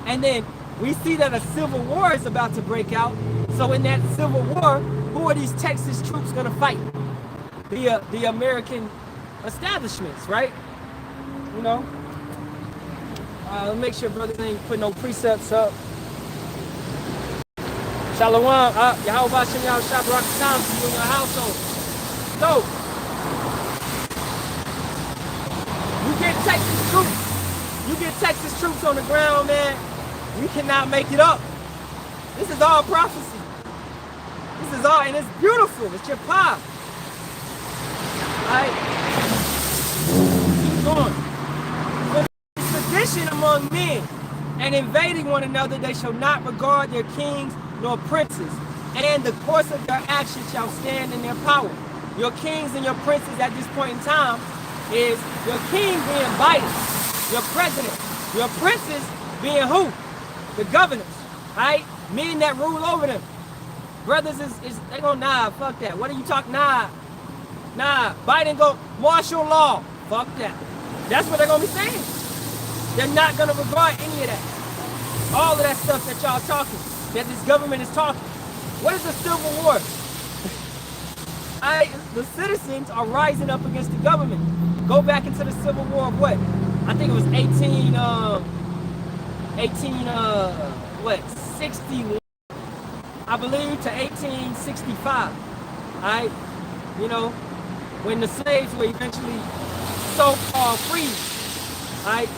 [SPEAKER 1] and then we see that a civil war is about to break out. So in that civil war, who are these Texas troops going to fight? The American establishments, right? You know, make sure brothers ain't put no precepts up. Shalawam, Yahawashi, Yahawashi, Barak time for you in your household. So, you get Texas troops. You get Texas troops on the ground, man. We cannot make it up. This is all prophecy. This is all, and it's beautiful. It's your pop. Right? Keep going. For sedition among men and invading one another, they shall not regard their kings nor princes, and the course of their action shall stand in their power. Your kings and your princes at this point in time is your king being Biden, your president, your princes being who? The governors, right? Men that rule over them. Brothers they go, nah, fuck that. What are you talking? Nah, Biden go, martial law. Fuck that. That's what they're gonna be saying. They're not gonna regard any of that. All of that stuff that y'all talking, that this government is talking. What is a civil war? The citizens are rising up against the government. Go back into the Civil War of what? I think it was 61, I believe, to 1865. Alright? You know, when the slaves were eventually so-called free. Alright?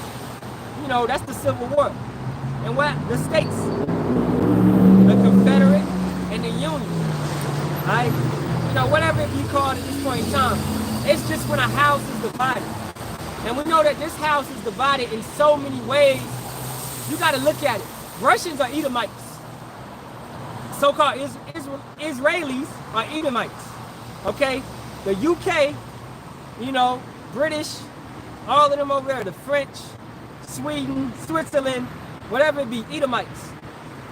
[SPEAKER 1] You know, that's the Civil War. And what? The states, the Confederate and the Union. Alright? You know, whatever you call it at this point in time, it's just when a house is divided. And we know that this house is divided in so many ways. You got to look at it. Russians are Edomites. So-called Israelis are Edomites. Okay? The UK, you know, British, all of them over there, the French, Sweden, Switzerland, whatever it be, Edomites.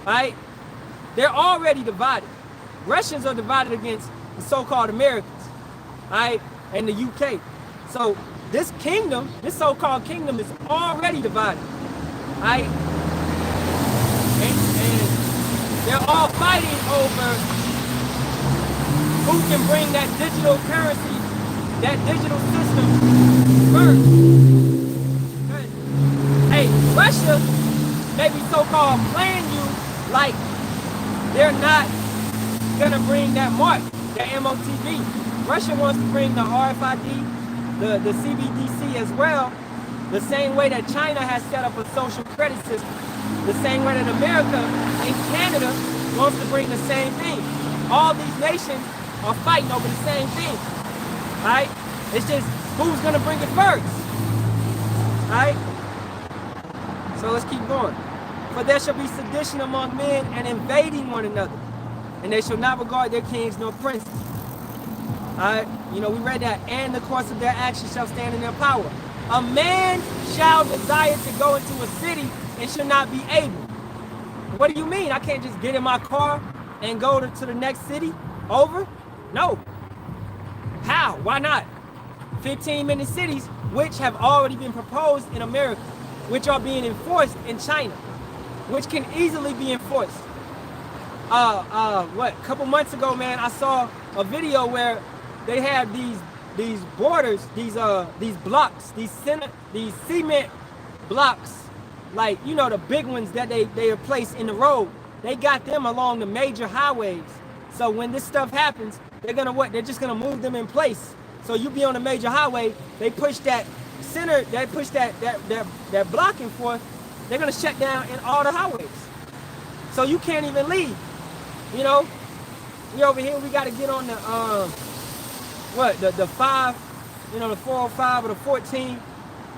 [SPEAKER 1] Right? They're already divided. Russians are divided against the so-called Americans, right? And the UK. So this kingdom, this so-called kingdom is already divided, right? They're all fighting over who can bring that digital currency, that digital system first. Hey, Russia may be so-called playing you like they're not gonna bring that mark, the MOTV. Russia wants to bring the RFID, the CBDC as well, the same way that China has set up a social credit system, the same way that America and Canada wants to bring the same thing. All these nations are fighting over the same thing, right? It's just who's gonna bring it first, right? So let's keep going. For there shall be sedition among men and invading one another, and they shall not regard their kings nor princes. Alright, we read that, and the course of their actions shall stand in their power. A man shall desire to go into a city and shall not be able. What do you mean? I can't just get in my car and go to the next city over? No. How? Why not? 15-minute cities, which have already been proposed in America, which are being enforced in China, which can easily be enforced. A couple months ago, man, I saw a video where they had these borders, these blocks, these cement blocks, like the big ones that they are placed in the road. They got them along the major highways. So when this stuff happens, they're gonna what? They're just gonna move them in place. So you be on a major highway, they push that center, they push that blocking forth. They're gonna shut down in all the highways. So you can't even leave. We over here, we gotta get on the the 5, the 405 or the 14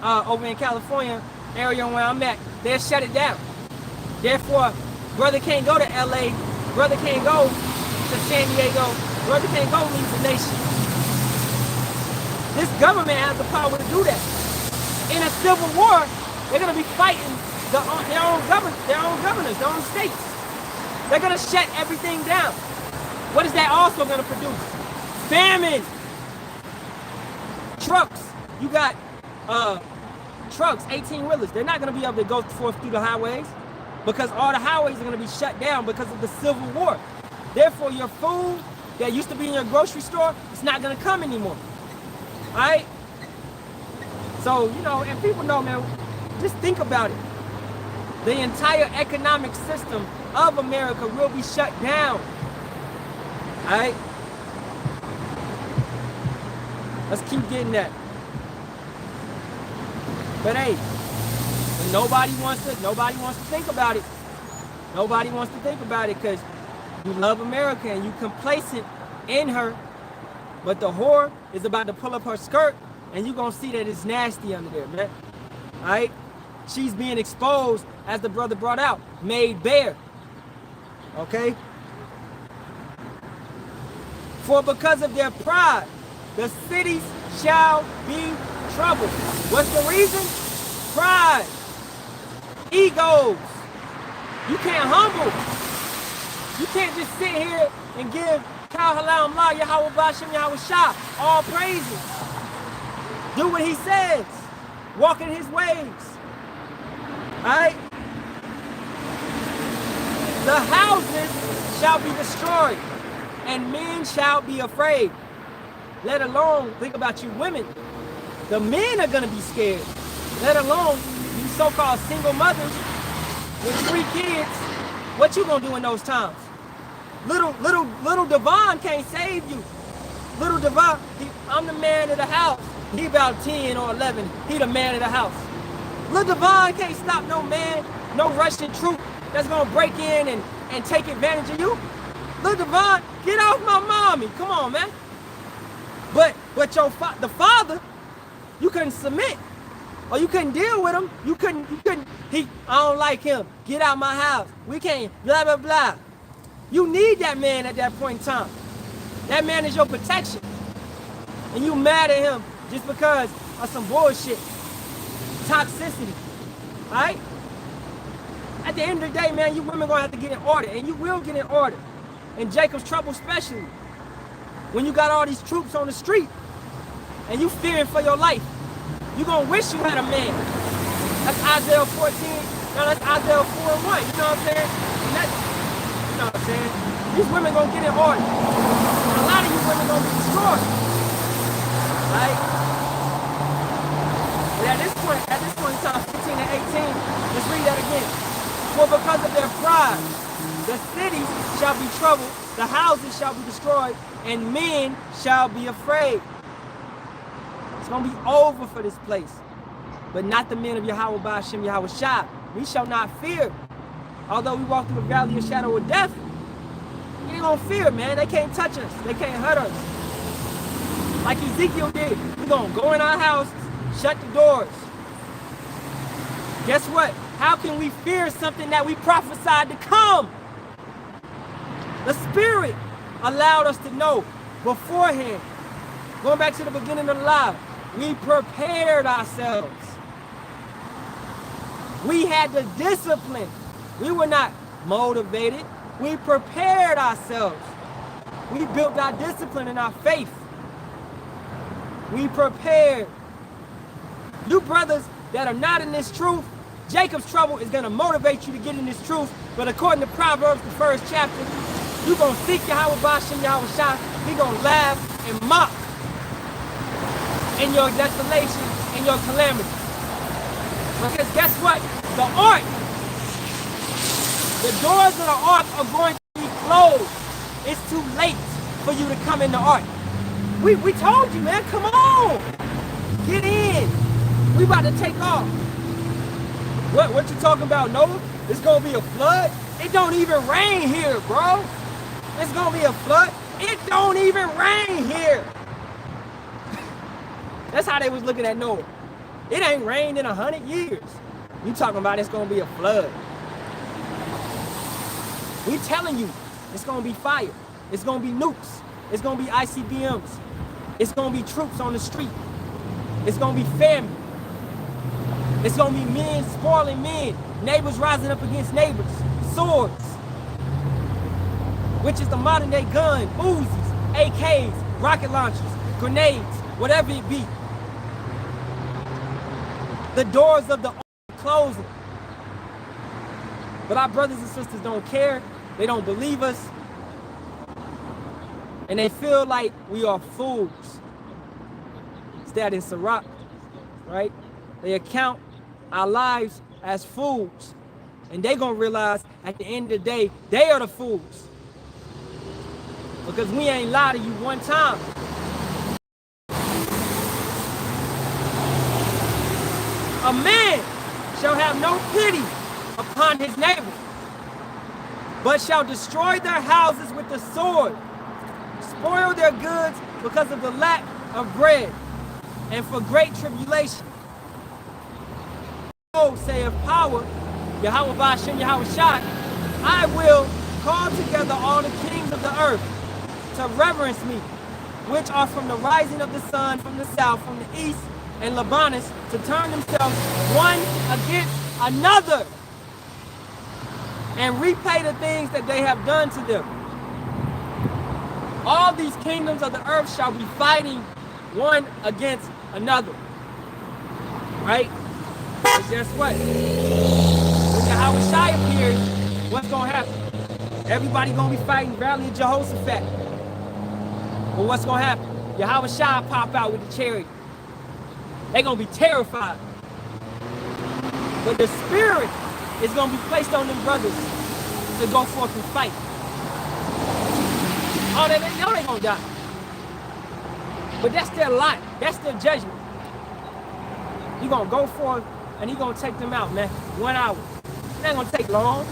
[SPEAKER 1] over in California area where I'm at. They'll shut it down. Therefore, brother can't go to LA, brother can't go to San Diego, brother can't go leave the nation. This government has the power to do that. In a civil war, they're gonna be fighting their own governors, their own states. They're gonna shut everything down. What is that also gonna produce? Famine. Trucks. You got trucks, 18-wheelers. They're not gonna be able to go forth through the highways because all the highways are gonna be shut down because of the Civil War. Therefore, your food that used to be in your grocery store, it's not gonna come anymore. All right? So, and people know, man, just think about it. The entire economic system of America will be shut down. All right? Let's keep getting that. But hey, nobody wants to think about it. Nobody wants to think about it because you love America and you complacent in her. But the whore is about to pull up her skirt and you're going to see that it's nasty under there, man. All right? She's being exposed, as the brother brought out, made bare. Okay? For because of their pride, the cities shall be troubled. What's the reason? Pride. Egos. You can't humble. You can't just sit here and give Halalyam, Yahawah, Bahasham, Yahawashi all praises. Do what he says. Walk in his ways. Alright? The houses shall be destroyed, and men shall be afraid. Let alone, think about you women. The men are going to be scared. Let alone you so-called single mothers with 3 kids. What you going to do in those times? Little Devon can't save you. Little Devon, I'm the man of the house. He about 10 or 11. He the man of the house. Little Devon can't stop no man, no Russian troop that's going to break in and take advantage of you. Little Devon, get off my mommy. Come on, man. But the father, you couldn't submit, or you couldn't deal with him. You couldn't. I don't like him. Get out my house. We can't. Blah blah blah. You need that man at that point in time. That man is your protection, and you mad at him just because of some bullshit, toxicity. All right. At the end of the day, man, you women gonna have to get in order, and you will get in order. In Jacob's trouble, especially. When you got all these troops on the street and you fearing for your life, you're going to wish you had a man. That's Isaiah 14. No, that's Isaiah 4:1. You know what I'm saying? And that's, I'm saying? These women gonna get in order. And a lot of you women gonna be destroyed. Right? But at this point in time, 15 and 18, let's read that again. For because of their pride, the cities shall be troubled, the houses shall be destroyed, and men shall be afraid. It's going to be over for this place. But not the men of Yahawah, Bahasham, Yahawashi. We shall not fear. Although we walk through the valley of shadow of death, we ain't going to fear, man. They can't touch us. They can't hurt us. Like Ezekiel did. We're going to go in our house, shut the doors. Guess what? How can we fear something that we prophesied to come? The Spirit allowed us to know beforehand. Going back to the beginning of the life, we prepared ourselves. We had the discipline. We were not motivated. We prepared ourselves. We built our discipline and our faith. We prepared. You brothers that are not in this truth, Jacob's trouble is going to motivate you to get in this truth. But according to Proverbs, the 1st chapter, you're going to seek Yahawah, Bahasham, Yahawashi. He's going to laugh and mock in your desolation, in your calamity. Because guess what? The ark, the doors of the ark are going to be closed. It's too late for you to come in the ark. We told you, man, come on. Get in. We about to take off. What you talking about, Noah? It's going to be a flood? It don't even rain here, bro. It's going to be a flood? It don't even rain here. That's how they was looking at Noah. It ain't rained in 100 years. You talking about it's going to be a flood. We telling you, it's going to be fire. It's going to be nukes. It's going to be ICBMs. It's going to be troops on the street. It's going to be famine. It's going to be men spoiling men. Neighbors rising up against neighbors. Swords. Which is the modern day gun. Uzis, AKs, rocket launchers, grenades, whatever it be. The doors of the ark are closing. But our brothers and sisters don't care. They don't believe us. And they feel like we are fools. It's that in Barak, right? They account our lives as fools. And they're going to realize at the end of the day, they are the fools. Because we ain't lied to you one time. A man shall have no pity upon his neighbor, but shall destroy their houses with the sword, spoil their goods because of the lack of bread, and for great tribulation. So saith power, Yahawah, Bahasham, Yahawashi, I will call together all the kings of the earth to reverence me, which are from the rising of the sun, from the south, from the east, and Lebanus, to turn themselves one against another and repay the things that they have done to them. All these kingdoms of the earth shall be fighting one against another. Right? But guess what? When Yahawashi appears, what's going to happen? Everybody going to be fighting Valley of Jehoshaphat. But what's going to happen? Yahawashi pop out with the chariot. They're going to be terrified. But the spirit is going to be placed on them brothers to go forth and fight. Oh, they know they're going to die. But that's their lot. That's their judgment. You're going to go forth and he's going to take them out, man. 1 hour. It ain't going to take long.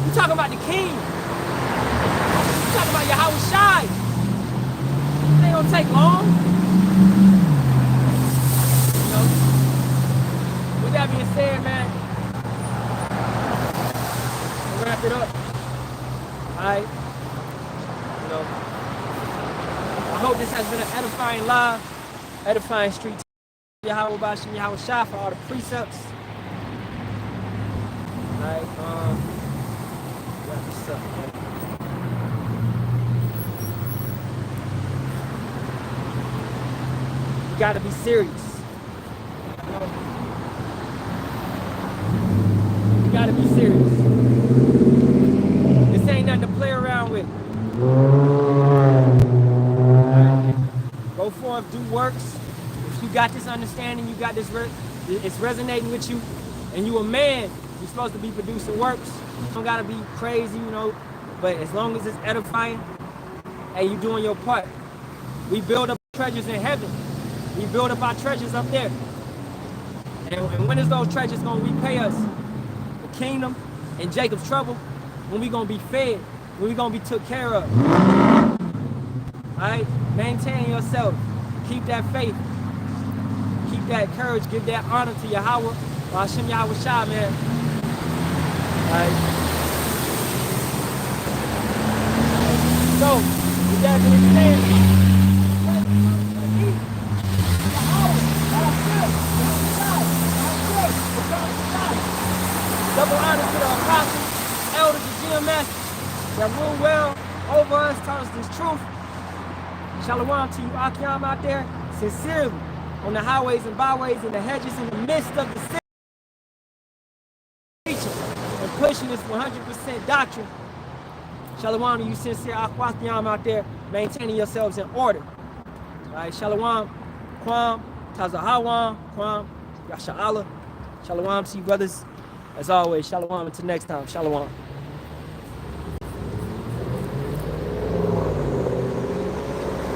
[SPEAKER 1] You talking about the king. You talking about Yahawashi. It ain't going to take long. With that being said, man, we'll wrap it up. Alright? You know, I hope this has been an edifying live, edifying street. Yahawah, Bahasham, Yahawashi for all the precepts. Alright, wrap this up, man. You gotta be serious. You gotta be serious. This ain't nothing to play Go forth, do works. If you got this understanding, you got this, it's resonating with you, and you a man, you're supposed to be producing works. You don't gotta be crazy, you know, but as long as it's edifying, and you doing your part. We build up treasures in heaven. We build up our treasures up there. And when is those treasures gonna repay us? The kingdom and Jacob's trouble, when we gonna be fed, when we gonna be took care of. Alright? Maintain yourself. Keep that faith. Keep that courage. Give that honor to Yahawah. Bahasham Yahawashi, man. Alright? So, with that being said, double honor to the apostles, elders, and GMS that rule well over us, taught us this truth. Shalawam to you, Ahtham out there, sincerely, on the highways and byways, in the hedges, in the midst of the city, teaching and pushing this 100% doctrine. Shalawam to you, sincere Ahtham out there, maintaining yourselves in order. All right, Shalawam, Kwam, Tazahawam, Kwam, Yasharahla. Shalawam to you, brothers. As always, Shalawam until next time. Shalawam.